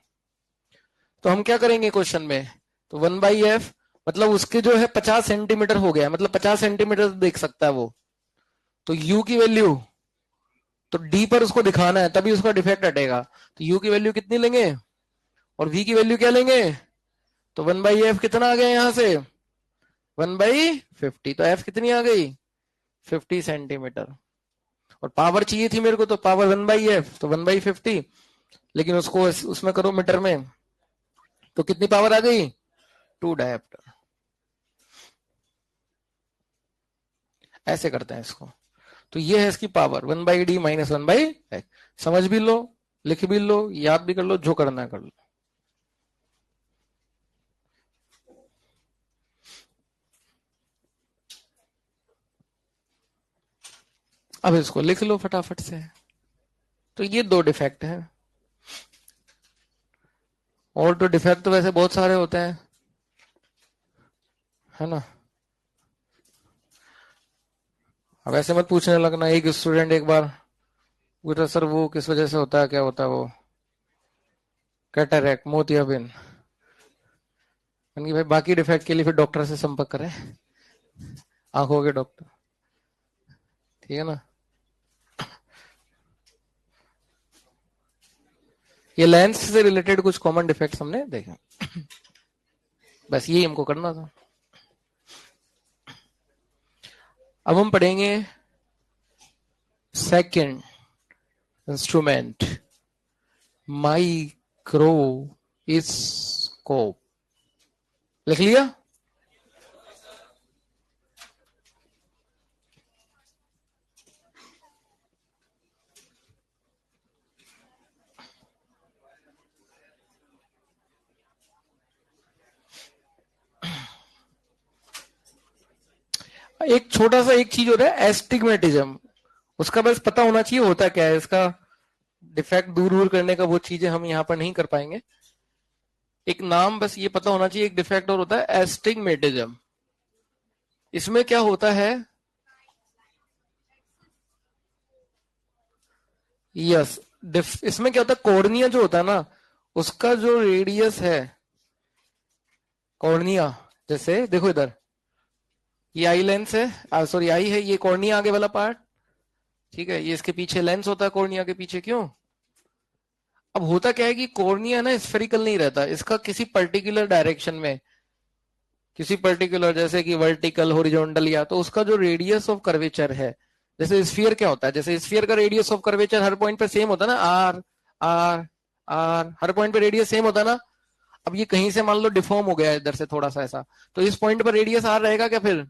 तो हम क्या करेंगे क्वेश्चन में, तो 1/f मतलब उसके जो है 50 सेंटीमीटर हो गया, मतलब 50 सेंटीमीटर देख सकता है वो। तो u की वैल्यू, तो d पर उसको दिखाना है तभी उसका डिफेक्ट हटेगा, तो u की वैल्यू कितनी लेंगे, और v की वैल्यू क्या लेंगे। तो 1/f कितना आ गया यहां से, 1/50। तो f कितनी आ गई, 50 सेंटीमीटर। और पावर चाहिए थी मेरे को, तो पावर 1/f, तो 1/50। लेकिन उसको उसमें करो मीटर में, तो कितनी पावर आ गई, 2 डायोप्टर। ऐसे करते हैं इसको। तो ये है इसकी पावर, 1/d -1/x। समझ भी लो, लिख भी लो, याद भी कर लो, जो करना है कर लो। अब इसको लिख लो फटाफट से। तो ये 2 डिफेक्ट हैं, और तो डिफेक्ट तो वैसे बहुत सारे होते हैं, है ना। अब ऐसे मत पूछने लगना, एक स्टूडेंट एक बार पूछा सर वो किस वजह से होता है, क्या होता है वो, कैटरैक्ट, मोतियाबिंद। भाई बाकी डिफेक्ट के लिए फिर डॉक्टर से संपर्क करें, आंखों के डॉक्टर, ठीक है ना। ये लेंस से रिलेटेड कुछ कॉमन डिफेक्ट्स हमने देखे, बस यही हमको करना था। अब हम पढ़ेंगे सेकंड इंस्ट्रूमेंट, माइक्रोस्कोप। लिख लिया। एक छोटा सा एक चीज होता है एस्टिग्मेटिज्म, उसका बस पता होना चाहिए होता क्या है, इसका डिफेक्ट दूर दूर करने का वो चीजें हम यहाँ पर नहीं कर पाएंगे। एक नाम बस ये पता होना चाहिए, एक डिफेक्ट और होता है एस्टिग्मेटिज्म। इसमें क्या होता है, यस, इसमें क्या होता है, कॉर्निया जो होता है ना, उसका जो रेडियस है, कॉर्निया, जैसे देखो इधर, ये आई लेंस है, सॉरी आई है, ये कॉर्निया आगे वाला पार्ट, ठीक है, ये इसके पीछे लेंस होता है, कॉर्निया के पीछे, क्यों? अब होता क्या है कि कॉर्निया ना स्फेरिकल नहीं रहता, इसका किसी पर्टिकुलर डायरेक्शन में, किसी पर्टिकुलर, जैसे कि वर्टिकल, हॉरिजॉन्टल, या तो उसका जो रेडियस ऑफ कर्वेचर है, जैसे स्फीयर क्या होता है, जैसे स्फीयर का रेडियस ऑफ कर्वेचर हर पॉइंट पे सेम होता है ना, आर आर आर, हर पॉइंट पे रेडियस सेम होता है ना। अब ये कहीं से मान लो डिफॉर्म हो गया इधर से थोड़ा सा ऐसा, तो इस पॉइंट पर रेडियस आर रहेगा क्या? फिर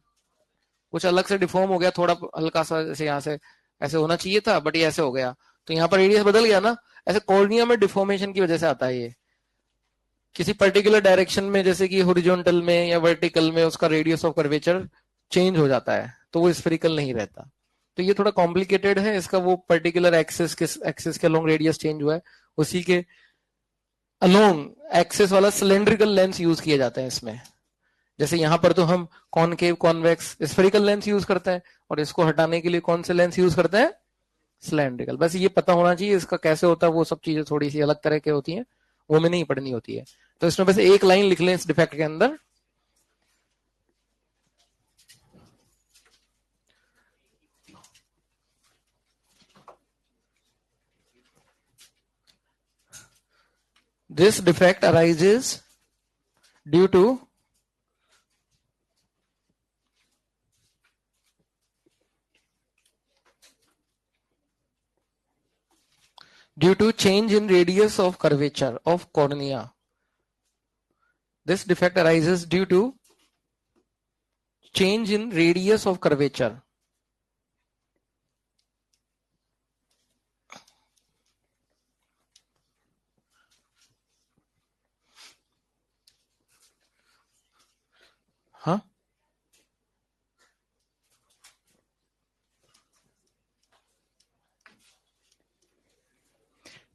कुछ अलग से डिफॉर्म हो गया थोड़ा हल्का सा, जैसे यहाँ से ऐसे होना चाहिए था, बट ये ऐसे हो गया, तो यहाँ पर रेडियस बदल गया ना। ऐसे कॉर्निया में डिफॉर्मेशन की वजह से आता है ये, किसी पर्टिकुलर डायरेक्शन में, जैसे कि हॉरिजॉन्टल में या वर्टिकल में, उसका रेडियस ऑफ कर्वेचर चेंज हो जाता है, तो वो स्फेरिकल नहीं रहता। तो ये थोड़ा कॉम्प्लिकेटेड है, इसका वो पर्टिकुलर एक्सिस, किस एक्सिस के अलोंग रेडियस चेंज हुआ है, उसी के अलोंग एक्सिस वाला सिलेंड्रिकल लेंस यूज किए जाते हैं इसमें। जैसे यहां पर तो हम concave, convex, spherical lens use करते हैं, और इसको हटाने के लिए कौन से लेंस यूज करते हैं? सिलेंड्रिकल। बस ये पता होना चाहिए इसका कैसे होता है, वो सब चीजें थोड़ी सी अलग तरह की होती हैं, वो में नहीं पढ़नी होती है। तो इसमें बस एक लाइन लिख लें इस डिफेक्ट के अंदर, this defect arises due to change in radius of curvature of cornea. This defect arises due to change in radius of curvature. Huh?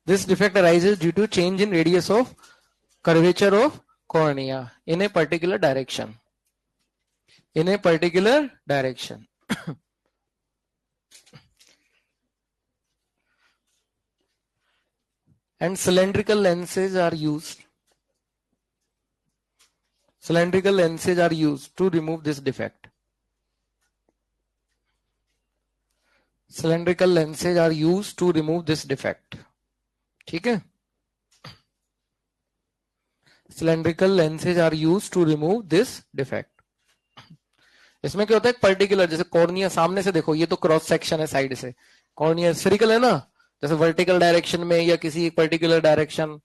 This defect arises due to change in radius of curvature of cornea in a particular direction. In a particular direction. And cylindrical lenses are used. Cylindrical lenses are used to remove this defect. Cylindrical lenses are used to remove this defect. ठीक है, cylindrical lenses are used to remove this defect. इसमें क्या होता है, particular, जैसे cornea सामने से देखो, ये तो क्रॉस सेक्शन है साइड से, कॉर्निया स्फेरिकल है ना, जैसे वर्टिकल डायरेक्शन में या किसी एक पर्टिकुलर डायरेक्शन,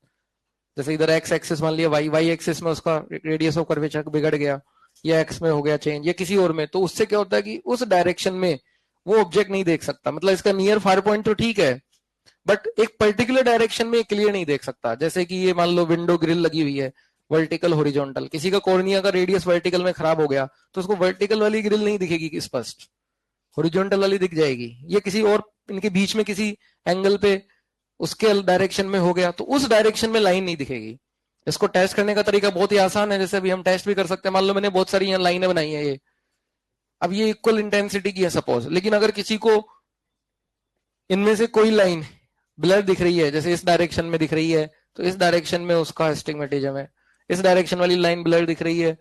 जैसे इधर एक्स एक्सिस मान लिया, वाई एक्सिस में उसका रेडियस ऑफ कर्वेचर बिगड़ गया, या एक्स में हो गया चेंज, या किसी और में, तो उससे क्या होता है कि उस डायरेक्शन में वो ऑब्जेक्ट नहीं देख सकता, मतलब इसका नियर फार पॉइंट तो ठीक है, बट एक पर्टिकुलर डायरेक्शन में क्लियर नहीं देख सकता। जैसे कि ये मान लो विंडो ग्रिल लगी हुई है, वर्टिकल हॉरिजॉन्टल, किसी का कॉर्निया का रेडियस वर्टिकल में खराब हो गया, तो उसको वर्टिकल वाली ग्रिल नहीं दिखेगी स्पष्ट, हॉरिजॉन्टल वाली दिख जाएगी, ये किसी और इनके बीच में किसी एंगल पे उसके डायरेक्शन में हो गया, तो उस डायरेक्शन में लाइन नहीं दिखेगी। इसको टेस्ट करने का तरीका बहुत ही आसान है, जैसे अभी हम टेस्ट भी कर सकते हैं। मान लो मैंने बहुत सारी यहाँ लाइनें बनाई है, ये अब ये इक्वल इंटेंसिटी की है सपोज, लेकिन अगर किसी को इनमें से कोई लाइन ब्लर दिख रही है, जैसे इस डायरेक्शन में दिख रही है, तो इस डायरेक्शन में उसका एस्टिग्मेटिज्म है, इस डायरेक्शन वाली लाइन ब्लर दिख रही है,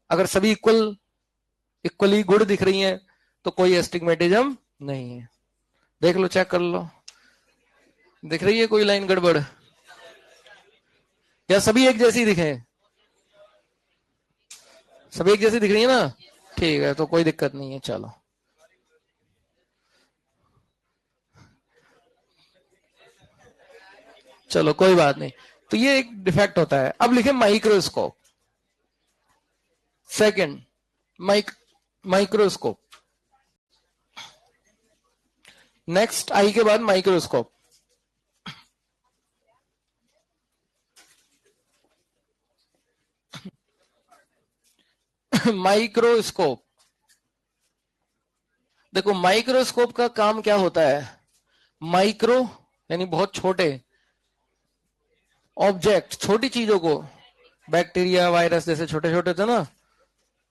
अगर सभी इक्वली गुड दिख रही हैं, तो कोई एस्टिग्मेटिज्म नहीं है। देख लो, चेक कर लो, दिख रही है कोई लाइन गड़बड़, या सभी एक जैसी दिखे? सभी एक जैसी दिख रही है ना, ठीक है, तो कोई दिक्कत नहीं है। चलो, चलो कोई बात नहीं, तो ये एक डिफेक्ट होता है। अब लिखे microscope. Second, microscope, next I के बाद माइक्रोस्कोप। माइक्रोस्कोप, देखो माइक्रोस्कोप का काम क्या होता है, माइक्रो यानी बहुत छोटे ऑब्जेक्ट, छोटी चीजों को बैक्टीरिया वायरस जैसे छोटे छोटे थे ना,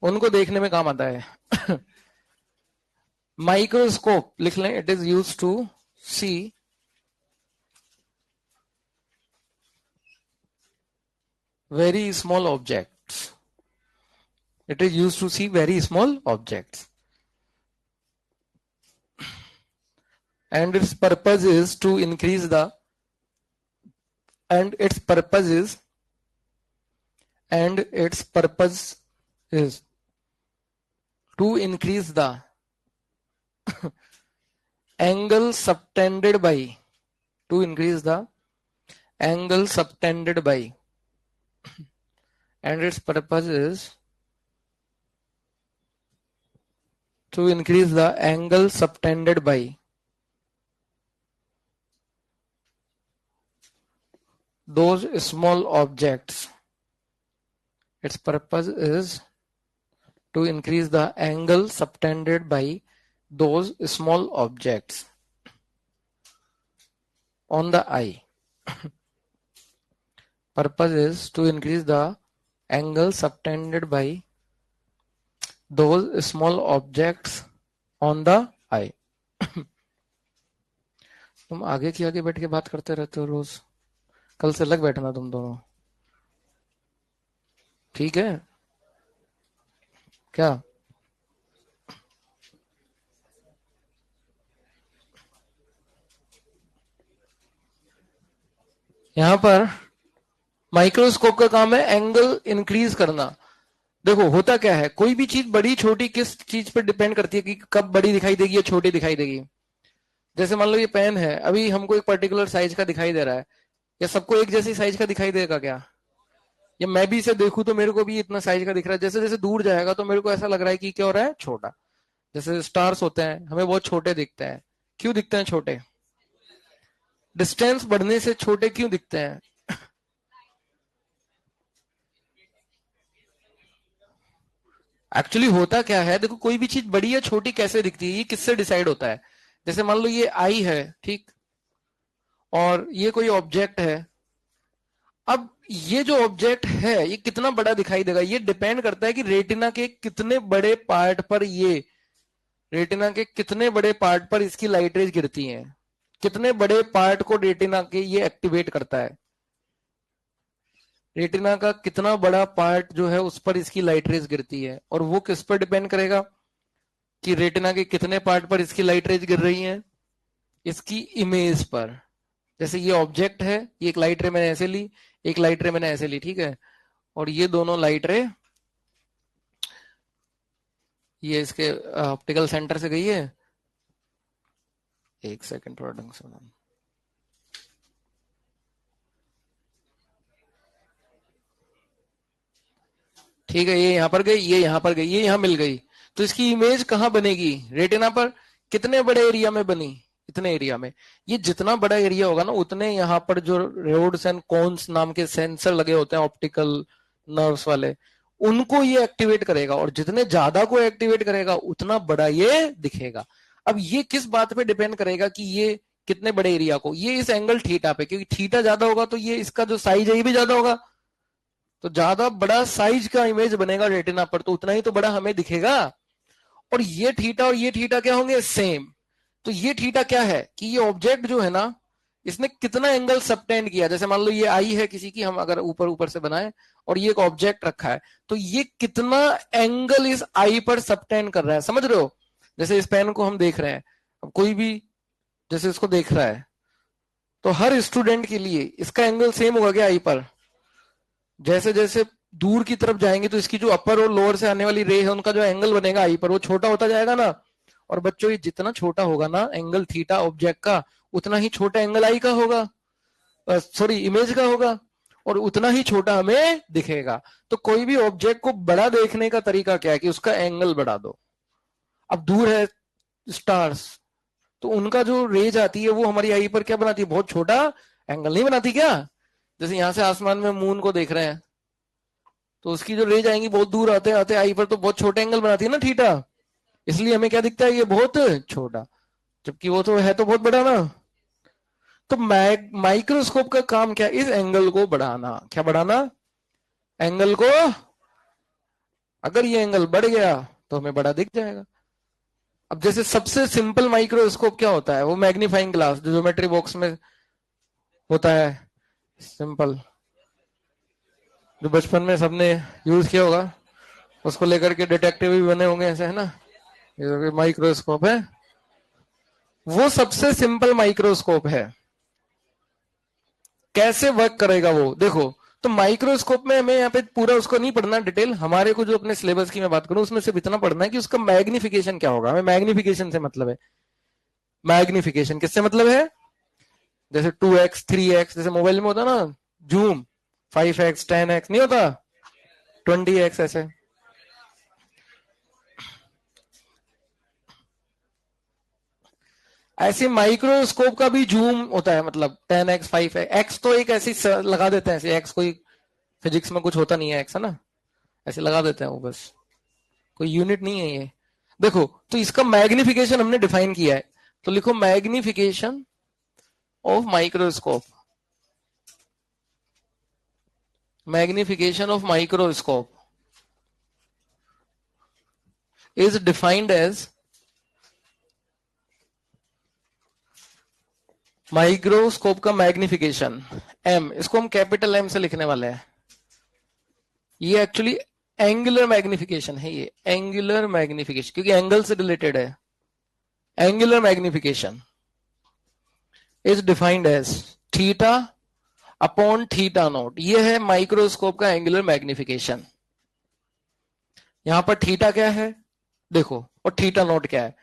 उनको देखने में काम आता है। माइक्रोस्कोप लिख लें, it is use to see very small objects. It is used to see very small objects. And its purpose is to increase the, and its purpose is, and its purpose is to increase the angle subtended by, to increase the angle subtended by, and its purpose is to increase the angle subtended by those small objects. Its purpose is to increase the angle subtended by those small objects on the eye. Purpose is to increase the angle subtended by those small objects on the eye. तुम आगे की आगे बैठ के बात करते रहते हो रोज, कल से लग बैठना तुम दोनों, ठीक है क्या? यहां पर माइक्रोस्कोप का काम है एंगल इंक्रीज करना। देखो होता क्या है, कोई भी चीज बड़ी छोटी किस चीज पर डिपेंड करती है कि कब बड़ी दिखाई देगी या छोटी दिखाई देगी। जैसे मान लो ये पेन है, अभी हमको एक पर्टिकुलर साइज का दिखाई दे रहा है, या सबको एक जैसी साइज का दिखाई देगा क्या? या मैं भी इसे देखूं तो मेरे को भी इतना साइज का दिख रहा है, जैसे जैसे दूर जाएगा तो मेरे को ऐसा लग रहा है कि क्या हो रहा है, छोटा। जैसे स्टार्स होते हैं हमें बहुत छोटे दिखते हैं, क्यों दिखते हैं छोटे? डिस्टेंस बढ़ने से छोटे क्यों दिखते हैं? एक्चुअली होता क्या है, देखो कोई भी चीज बड़ी या छोटी कैसे दिखती है ये किससे डिसाइड होता है। जैसे मान लो ये आई है, ठीक, और ये कोई ऑब्जेक्ट है। अब ये जो ऑब्जेक्ट है ये कितना बड़ा दिखाई देगा, ये डिपेंड करता है कि रेटिना के कितने बड़े पार्ट पर, ये रेटिना के कितने बड़े पार्ट पर इसकी लाइट रेज गिरती हैं, कितने बड़े पार्ट को रेटिना के ये एक्टिवेट करता है। रेटिना का कितना बड़ा पार्ट जो है उस पर इसकी लाइट रेज गिरती है, और वो किस पर डिपेंड करेगा कि रेटिना के कितने पार्ट पर इसकी लाइट रेज गिर रही है, इसकी इमेज पर। जैसे ये ऑब्जेक्ट है, ये एक लाइट रे मैंने ऐसे ली, एक लाइट रे मैंने ऐसे ली, ठीक है, और ये दोनों लाइट रे ये इसके ऑप्टिकल सेंटर से गई है। एक सेकंड थोड़ा ढंग से, ठीक है, ये यहां पर गई, ये यहां पर गई, ये यहां मिल गई, तो इसकी इमेज कहां बनेगी, रेटिना पर। कितने बड़े एरिया में बनी, इतने एरिया में। ये जितना बड़ा एरिया होगा ना उतने यहाँ पर जो रोड्स एंड कोन्स नाम के सेंसर लगे होते हैं ऑप्टिकल नर्व्स वाले, उनको ये एक्टिवेट करेगा, और जितने ज्यादा को एक्टिवेट करेगा उतना बड़ा ये दिखेगा। अब ये किस बात पे डिपेंड करेगा कि ये कितने बड़े एरिया को, ये इस एंगल थीटा पे, क्योंकि थीटा ज्यादा होगा तो ये इसका जो साइज है ये भी ज्यादा होगा, तो ज्यादा बड़ा साइज का इमेज बनेगा रेटिना पर, तो उतना ही तो बड़ा हमें दिखेगा। और ये थीटा क्या होंगे, सेम। तो ये थीटा क्या है कि ये ऑब्जेक्ट जो है ना इसने कितना एंगल सबटेंड किया। जैसे मान लो ये आई है किसी की, हम अगर ऊपर ऊपर से बनाए और ये एक ऑब्जेक्ट रखा है, तो ये कितना एंगल इस आई पर सबटेंड कर रहा है, समझ रहे हो? जैसे इस पेन को हम देख रहे हैं, अब कोई भी जैसे इसको देख रहा है तो हर स्टूडेंट के लिए इसका एंगल सेम होगा क्या आई पर? जैसे जैसे दूर की तरफ जाएंगे तो इसकी जो अपर और लोअर से आने वाली रे है उनका जो एंगल बनेगा आई पर वो छोटा होता जाएगा ना। और बच्चों ये जितना छोटा होगा ना एंगल थीटा ऑब्जेक्ट का, उतना ही छोटा एंगल आई का होगा, सॉरी इमेज का होगा, और उतना ही छोटा हमें दिखेगा। तो कोई भी ऑब्जेक्ट को बड़ा देखने का तरीका क्या है कि उसका एंगल बढ़ा दो। अब दूर है स्टार्स, तो उनका जो रेज आती है वो हमारी आई पर क्या बनाती है, बहुत छोटा एंगल नहीं बनाती क्या? जैसे यहां से आसमान में मून को देख रहे हैं तो उसकी जो रेज आएंगी बहुत दूर आते आते आई पर तो बहुत छोटे एंगल बनाती है ना थीटा, इसलिए हमें क्या दिखता है, ये बहुत छोटा, जबकि वो तो है तो बहुत बड़ा ना। तो माइक्रोस्कोप का काम क्या, इस एंगल को बढ़ाना। क्या बढ़ाना? एंगल को, अगर ये एंगल बढ़ गया तो हमें बड़ा दिख जाएगा। अब जैसे सबसे सिंपल माइक्रोस्कोप क्या होता है, वो मैग्नीफाइंग ग्लास जो ज्योमेट्री बॉक्स में होता है, सिंपल, जो बचपन में सबने यूज किया होगा, उसको लेकर के डिटेक्टिव भी बने होंगे ऐसे, है ना, ये माइक्रोस्कोप है, वो सबसे सिंपल माइक्रोस्कोप है। कैसे वर्क करेगा वो देखो। तो माइक्रोस्कोप में हमें यहाँ पे पूरा उसको नहीं पढ़ना डिटेल, हमारे को जो अपने सिलेबस की मैं बात करूं उसमें सिर्फ इतना पढ़ना है कि उसका मैग्निफिकेशन क्या होगा। हमें मैग्निफिकेशन से मतलब है। मैग्निफिकेशन किससे मतलब है, जैसे 2x 3x, जैसे मोबाइल में होता ना जूम, 5x 10x नहीं होता, 20x ऐसे। ऐसे माइक्रोस्कोप का भी जूम होता है, मतलब 10x 5x, एक्स तो एक ऐसी लगा देते हैं ऐसे, एक्स कोई फिजिक्स में कुछ होता नहीं है एक्स, है ना, ऐसे लगा देते हैं वो बस, कोई यूनिट नहीं है ये। देखो तो इसका मैग्निफिकेशन हमने डिफाइन किया है, तो लिखो magnification of microscope, magnification of microscope is defined as, microscope का मैग्निफिकेशन एम, इसको हम कैपिटल एम से लिखने वाले हैं। ये एक्चुअली एंगुलर मैग्निफिकेशन है, ये एंगुलर मैग्निफिकेशन क्योंकि एंगल से रिलेटेड है। Angular magnification is defined as theta upon theta naught, ये है माइक्रोस्कोप का एंगुलर मैग्निफिकेशन। यहां पर थीटा क्या है देखो, और थीटा नॉट क्या है।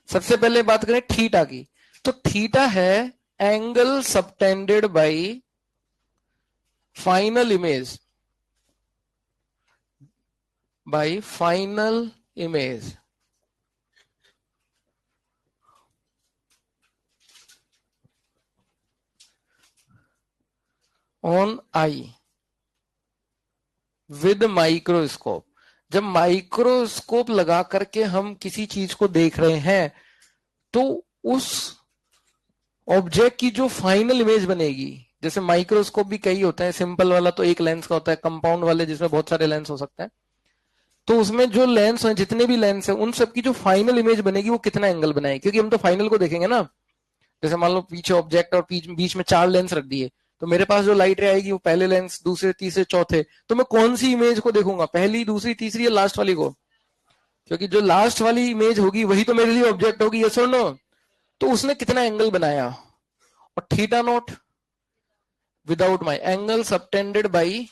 सबसे पहले बात करें थीटा की, तो थीटा है angle subtended bye final image, bye final image on I with microscope. जब माइक्रोस्कोप लगा करके हम किसी चीज को देख रहे हैं तो उस ऑब्जेक्ट की जो फाइनल इमेज बनेगी, जैसे माइक्रोस्कोप भी कई होते हैं, सिंपल वाला तो एक लेंस का होता है, कंपाउंड वाले जिसमें बहुत सारे लेंस हो सकते हैं, तो उसमें जो लेंस हैं, जितने भी लेंस हैं, उन सब की जो फाइनल इमेज बनेगी वो कितना एंगल बनाए, क्योंकि हम तो फाइनल को देखेंगे ना। जैसे मान लो पीछे ऑब्जेक्ट और बीच में चार लेंस रख दिए, तो मेरे पास जो लाइट रे आएगी वो पहले लेंस, दूसरे, तीसरे, चौथे, तो मैं कौन सी इमेज को देखूंगा, पहली, दूसरी, तीसरी या लास्ट वाली को, क्योंकि जो लास्ट वाली इमेज होगी वही तो मेरे लिए ऑब्जेक्ट होगी, यस और नो। तो उसने कितना एंगल बनाया, और theta naught without my angle subtended by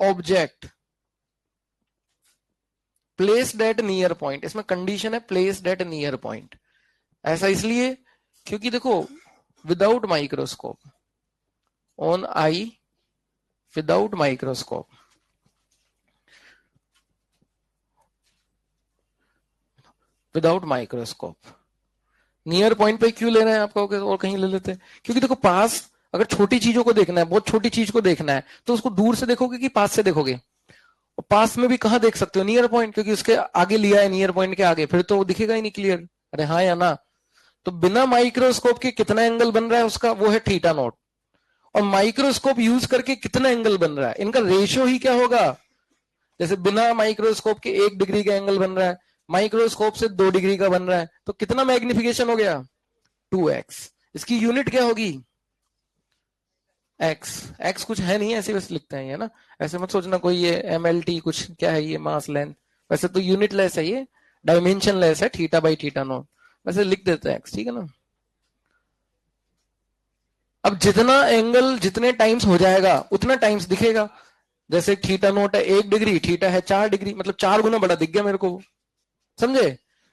object placed at near point, इसमें कंडीशन है प्लेस्ड एट नियर पॉइंट। ऐसा इसलिए क्योंकि देखो without microscope, on I without microscope, without microscope, near point पे क्यों ले रहे हैं आप कहोगे, और कहीं ले लेते हैं, क्योंकि देखो पास, अगर छोटी चीजों को देखना है, बहुत छोटी चीज को देखना है, तो उसको दूर से देखोगे कि पास से देखोगे, और पास में भी कहां देख सकते हो, नियर पॉइंट, क्योंकि उसके आगे लिया है, नियर पॉइंट के आगे, फिर तो वो दिखेगा ही नहीं क्लियर, अरे हाँ या ना। तो बिना माइक्रोस्कोप के कितना एंगल बन रहा है उसका, वो है थीटा नॉट, और माइक्रोस्कोप यूज करके कितना एंगल बन रहा है, इनका रेशियो ही क्या होगा। जैसे बिना माइक्रोस्कोप के 1 डिग्री का एंगल बन रहा है, माइक्रोस्कोप से 2 डिग्री का बन रहा है, तो कितना मैग्निफिकेशन हो गया, 2x। इसकी यूनिट क्या होगी, एक्स। एक्स कुछ है नहीं, ऐसे बस लिखते हैं ये ना, ऐसे मत सोचना कोई ये MLT कुछ क्या है, ये मास लेंथ, वैसे तो यूनिट लेस है ये, डायमेंशन लेस है, थीटा बाई थीटा नॉट, वैसे लिख देते हैं एक्स, ठीक है ना। अब जितना एंगल जितने टाइम्स हो जाएगा उतना टाइम्स दिखेगा। जैसे थीटा नोट है 1 डिग्री, थीटा है 4 डिग्री, मतलब 4 गुना बड़ा दिख गया मेरे को, समझे।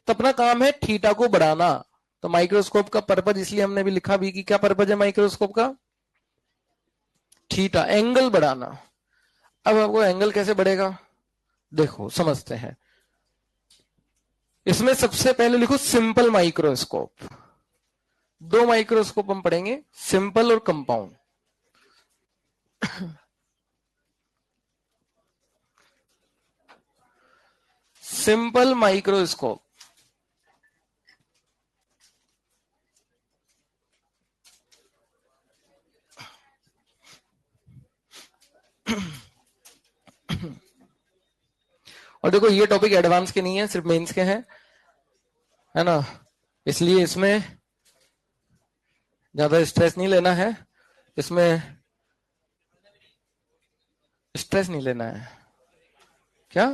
तो अपना काम है थीटा को बढ़ाना। तो माइक्रोस्कोप का पर्पज इसलिए हमने भी लिखा भी कि क्या पर्पज है माइक्रोस्कोप का, थीटा, एंगल बढ़ाना। अब आपको एंगल कैसे बढ़ेगा देखो समझते हैं। इसमें सबसे पहले लिखो सिंपल माइक्रोस्कोप, दो माइक्रोस्कोप हम पढ़ेंगे, सिंपल और कंपाउंड। सिंपल माइक्रोस्कोप और देखो ये टॉपिक एडवांस के नहीं है, सिर्फ मेंस के हैं, है ना, इसलिए इसमें ज्यादा स्ट्रेस नहीं लेना है, इसमें स्ट्रेस नहीं लेना है। क्या?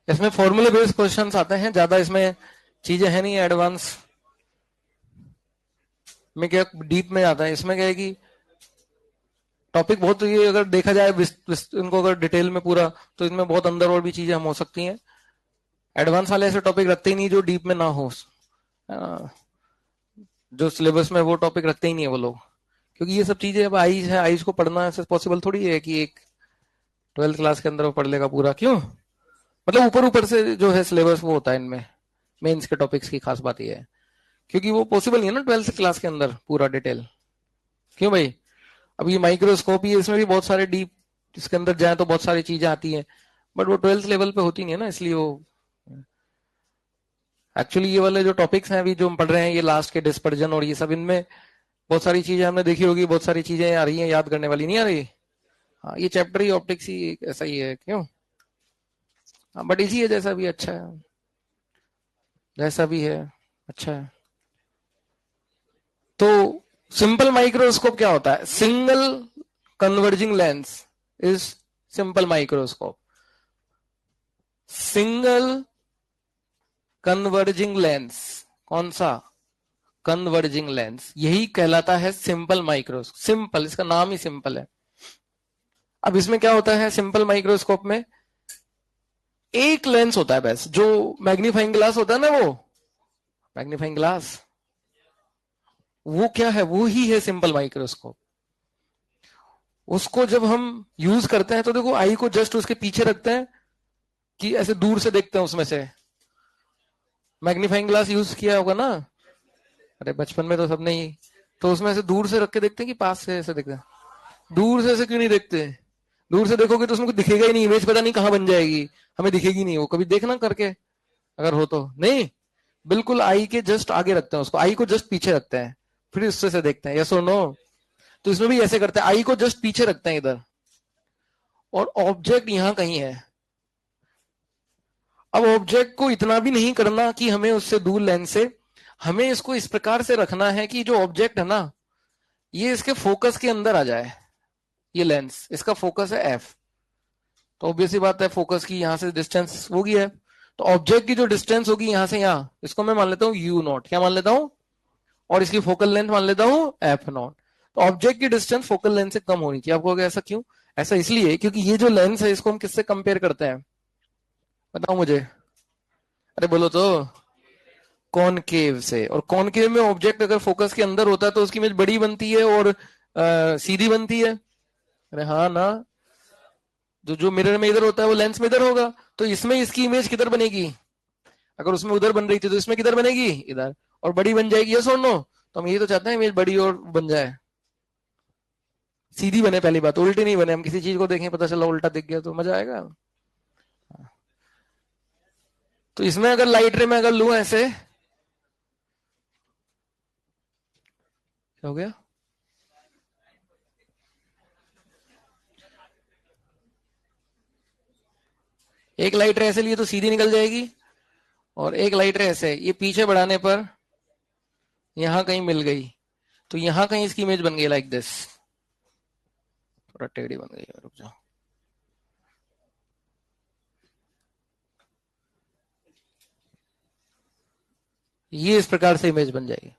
इसमें फॉर्मूले बेस्ड क्वेश्चंस आते हैं, ज्यादा इसमें चीजें है नहीं एडवांस में, क्या डीप में आता है। इसमें क्या है कि टॉपिक बहुत, ये अगर देखा जाए इनको अगर डिटेल में पूरा, तो इनमें बहुत अंदर और भी चीजें हम हो सकती हैं। एडवांस वाले ऐसे टॉपिक रखते ही नहीं जो डीप में ना हो, जो सिलेबस में वो टॉपिक रखते ही नहीं है वो लोग, क्योंकि ये सब चीजें अब आईज है, आईज को पढ़ना ऐसे पॉसिबल थोड़ी है कि एक 12th क्लास के अंदर वो पढ़ लेगा पूरा। क्यों? मतलब ऊपर ऊपर से जो है सिलेबस वो होता है इनमें, मेंस के टॉपिक्स की खास बात ये है, क्योंकि वो पॉसिबल नहीं है ना 12th क्लास के अंदर पूरा डिटेल। क्यों भाई? अब ये माइक्रोस्कोप ही, इसमें भी बहुत सारे डीप, इसके अंदर जाए तो बहुत सारी चीजें आती हैं, बट वो 12th लेवल पे होती नहीं है ना, इसलिए वो एक्चुअली ये वाले जो टॉपिक्स हैं अभी जो हम पढ़ रहे हैं, ये लास्ट के डिस्पर्जन और ये सब, इनमें बहुत सारी चीजें हमने देखी होगी, बहुत सारी चीजें आ रही हैं याद करने वाली, नहीं आ रही। हाँ, ये चैप्टर ही ऑप्टिक्स ही ऐसा ही है। क्यों? हाँ, बट इजी है, जैसा भी अच्छा है, जैसा भी है अच्छा है। तो सिंपल माइक्रोस्कोप क्या होता है? Single converging lens is simple microscope. Single converging lens, कौन सा? कन्वर्जिंग लेंस, यही कहलाता है सिंपल माइक्रोस्कोप। सिंपल, इसका नाम ही सिंपल है। अब इसमें क्या होता है सिंपल माइक्रोस्कोप में? एक लेंस होता है बस, जो मैग्नीफाइंग ग्लास होता है ना, वो मैग्नीफाइंग ग्लास, वो क्या है? वो ही है सिंपल माइक्रोस्कोप। उसको जब हम यूज करते हैं तो देखो, आई को जस्ट उसके पीछे रखते हैं कि ऐसे दूर से देखते हैं उसमें से। मैग्नीफाइंग ग्लास यूज किया होगा ना, अरे बचपन में तो सबने ही, तो उसमें ऐसे दूर से रख के देखते हैं कि पास से ऐसे देखते हैं? दूर से ऐसे क्यों नहीं देखते? दूर से देखोगे तो उसमें कुछ दिखेगा ही नहीं, इमेज पता नहीं कहां बन जाएगी, हमें दिखेगी नहीं। वो कभी देखना करके, अगर हो तो। नहीं, बिल्कुल आई के जस्ट आगे रखते हैं उसको, आई को जस्ट पीछे रखते हैं, फिर उससे से देखते हैं। यस और नो? तो इसमें भी ऐसे करते हैं, आई को जस्ट पीछे रखते हैं इधर, और ऑब्जेक्ट यहां कहीं है। अब ऑब्जेक्ट को इतना भी नहीं करना कि हमें उससे दूर लेंस से, हमें इसको इस प्रकार से रखना है कि जो ऑब्जेक्ट है ना, ये इसके फोकस के अंदर आ जाए। ये लेंस, इसका फोकस है एफ, तो ऑब्वियस सी बात है फोकस की यहां से डिस्टेंस होगी है, तो ऑब्जेक्ट की जो डिस्टेंस होगी यहां से यहां, इसको मैं मान लेता हूं यू नॉट, क्या मान लेता हूं, और इसकी फोकल लेंथ मान लेता हूं एफ नॉट। तो ऑब्जेक्ट की डिस्टेंस फोकल लेंथ से कम होनी चाहिए। आपको ऐसा क्यों? ऐसा इसलिए क्योंकि ये जो लेंस है इसको हम किससे कंपेयर करते हैं, बताओ मुझे, अरे बोलो तो। कॉनकेव से। और कॉनकेव में ऑब्जेक्ट अगर फोकस के अंदर होता है तो उसकी इमेज बड़ी बनती है और सीधी बनती है। अरे हाँ ना, जो जो मिरर में इधर होता है वो लेंस में इधर होगा, तो इसमें इसकी इमेज किधर बनेगी? अगर उसमें उधर बन रही थी तो इसमें किधर बनेगी? इधर, और बड़ी बन जाएगी। यस और नो? तो हम ये तो चाहते हैं इमेज बड़ी और बन जाए, सीधी बने। पहली बात, उल्टी नहीं बने। हम किसी चीज को देखें पता चला उल्टा दिख गया तो मजा आएगा? तो इसमें अगर लाइट रे में अगर लू ऐसे, क्या हो गया? एक लाइट रे ऐसे लिए तो सीधी निकल जाएगी, और एक लाइट रे ऐसे, ये पीछे बढ़ाने पर यहां कहीं मिल गई, तो यहां कहीं इसकी इमेज बन गई लाइक दिस, थोड़ा टेढ़ी बन गई, रुक जाओ। ये इस प्रकार से इमेज बन जाएगी।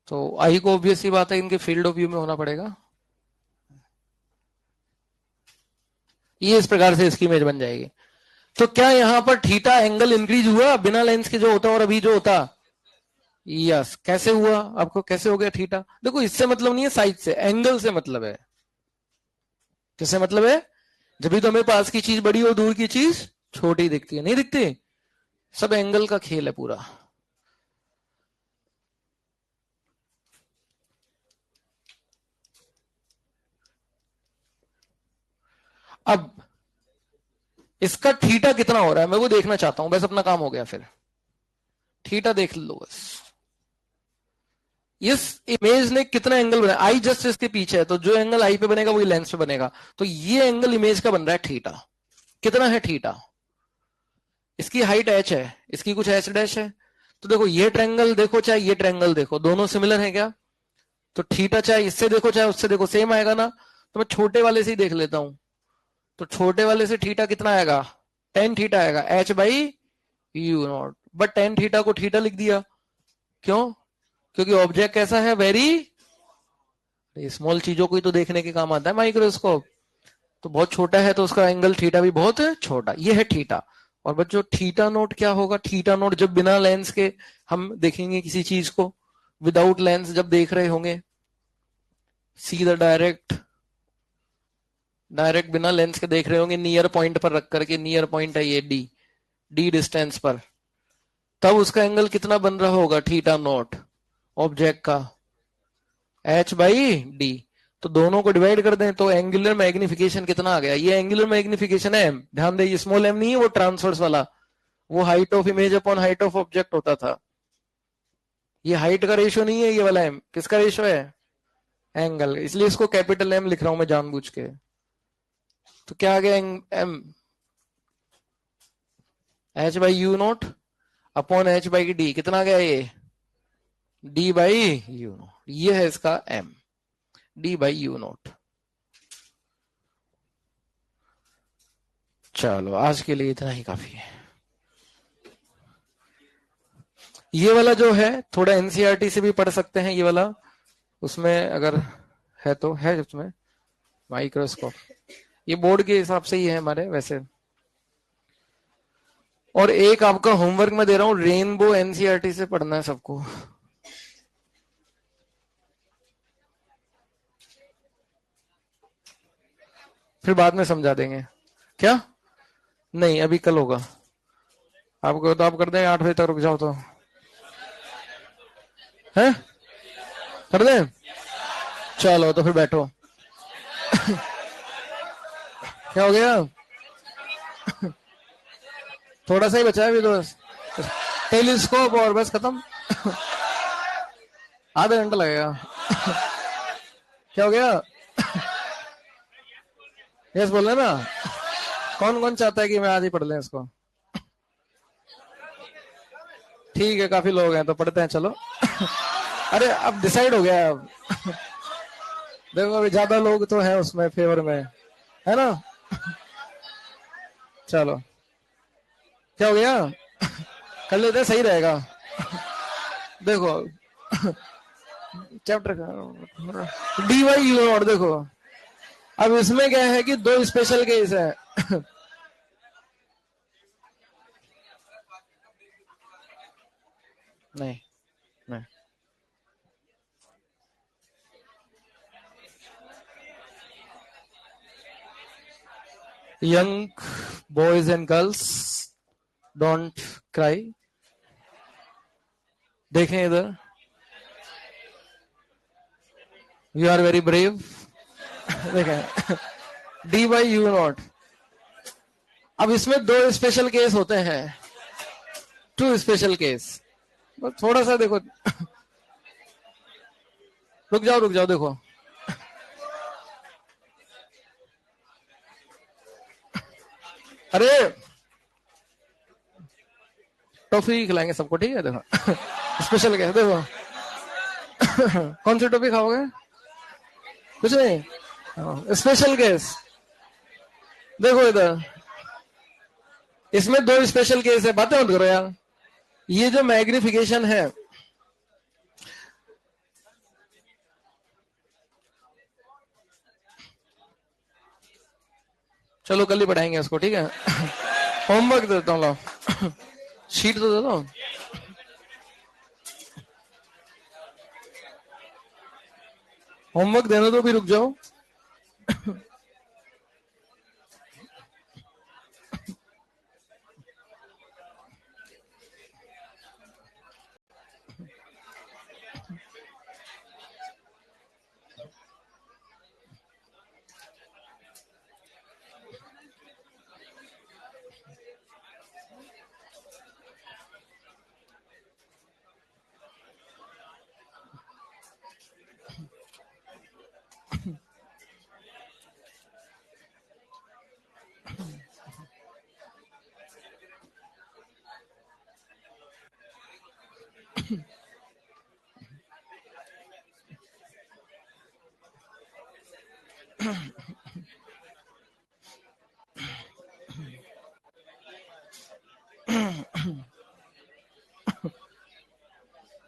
तो आई को ऑब्वियस सी बात है इनके फील्ड ऑफ व्यू में होना पड़ेगा, ये इस प्रकार से इसकी इमेज बन जाएगी। तो क्या यहां पर थीटा एंगल इंक्रीज हुआ बिना लेंस के जो होता और अभी जो होता? यस। कैसे हुआ? आपको कैसे हो गया थीटा? देखो, इससे मतलब नहीं है साइज से, एंगल से मतलब है। किससे मतलब है? जब भी तो हमें पास की चीज बड़ी और दूर की चीज छोटी दिखती है, नहीं दिखती? सब एंगल का खेल है पूरा। अब इसका थीटा कितना हो रहा है मैं वो देखना चाहता हूं, बस अपना काम हो गया फिर। थीटा देख लो बस, इस इमेज ने कितना एंगल बनाया, आई जस्ट इसके पीछे है, तो जो एंगल आई पे बनेगा वही लेंस पे बनेगा, तो ये एंगल इमेज का बन रहा है थीटा। कितना है थीटा? इसकी हाइट h है, इसकी कुछ h डैश है। तो देखो ये ट्रायंगल देखो चाहे ये ट्रायंगल देखो, दोनों सिमिलर है क्या? तो थीटा चाहे इससे देखो चाहे उससे देखो सेम आएगा ना। तो मैं छोटे वाले से ही देख लेता हूं। तो छोटे वाले से थीटा कितना आएगा? टेन थीटा आएगा, h by you not. But tan theta को थीटा लिख दिया, क्यों? क्योंकि ऑब्जेक्ट कैसा है, वेरी स्मॉल चीजों को ही तो देखने के काम आता है माइक्रोस्कोप। तो बहुत छोटा है तो उसका एंगल थीटा भी बहुत छोटा, ये है थीटा। और बच्चों थीटा नोट क्या होगा? थीटा नोट जब बिना लेंस के हम देखेंगे किसी चीज को, विदाउट लेंस जब देख रहे होंगे, सीधा डायरेक्ट डायरेक्ट बिना लेंस के देख रहे होंगे, नियर पॉइंट पर रख करके, नियर पॉइंट है ये डी, डी डिस्टेंस पर, तब उसका एंगल कितना बन रहा होगा थीटा नोट ऑब्जेक्ट का? h by D. तो दोनों को डिवाइड कर दें तो एंगुलर मैग्निफिकेशन कितना आ गया? ये एंगुलर मैग्निफिकेशन है, ध्यान दे, ये स्मॉल एम नहीं है वो ट्रांसवर्स वाला, वो height of image upon height of object होता था। ये हाइट का रेशियो नहीं है, ये वाला एम किसका रेशियो है? एंगल, इसलिए इसको कैपिटल एम लिख रहा हूं मैं जानबूझ के। तो क्या आ गया? M h by u naught upon h by D, कितना आ गया ये? d बाई यू नोट, ये है इसका m, d by u note. चलो आज के लिए इतना ही काफी है। ये वाला जो है थोड़ा एनसीईआरटी से भी पढ़ सकते हैं, ये वाला उसमें अगर है तो है उसमें माइक्रोस्कोप, ये बोर्ड के हिसाब से ही है हमारे वैसे। और एक आपका होमवर्क मैं दे रहा हूं, रेनबो एनसीईआरटी से पढ़ना है सबको। फिर बाद में समझा देंगे। क्या? नहीं अभी कल होगा। आपको तो आप कर दें 8 बजे तक, रुक जाओ तो है, कर दें? चलो तो फिर बैठो। क्या हो गया? थोड़ा सा ही बचा है अभी तो, बस टेलीस्कोप और बस खत्म। आधा घंटा लगेगा। क्या हो गया? यस बोले ना। कौन कौन चाहता है कि मैं आज ही पढ़ लें इसको? ठीक है, काफी लोग हैं तो पढ़ते हैं, चलो। अरे अब डिसाइड हो गया अब। देखो अभी ज्यादा लोग तो हैं उसमें फेवर में, है ना? चलो, क्या हो गया? कर लेते हैं, सही रहेगा। देखो chapter D why you not, देखो अब इसमें क्या है कि दो स्पेशल केस है। नहीं नहीं, young boys and girls don't cry. देखें इधर, यू आर वेरी ब्रेव। देखें डी बाई यू नॉट। अब इसमें दो स्पेशल केस होते हैं, टू स्पेशल केस। बस थोड़ा सा देखो, रुक जाओ देखो। अरे टॉफी खिलाएंगे सबको, ठीक है? देखो स्पेशल केस देखो। कौन सी टॉफी खाओगे? कुछ नहीं, स्पेशल केस। देखो इधर, इसमें दो स्पेशल केस है, बातें मत करो यार। ये जो मैग्निफिकेशन है, चलो कल ही पढ़ाएंगे इसको, ठीक है? होमवर्क देता हूँ, लो शीट तो दे दो। होमवर्क देने दो, भी रुक जाओ।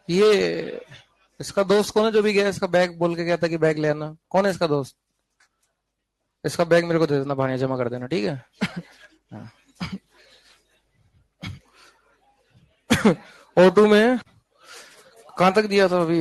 ये इसका दोस्त कौन है जो भी गया इसका बैग बोल के कहता कि बैग ले आना? कौन है इसका दोस्त? इसका बैग मेरे को दे देना, भाड़िया जमा कर देना, ठीक है? हाँ। O2 में कहाँ तक दिया था अभी?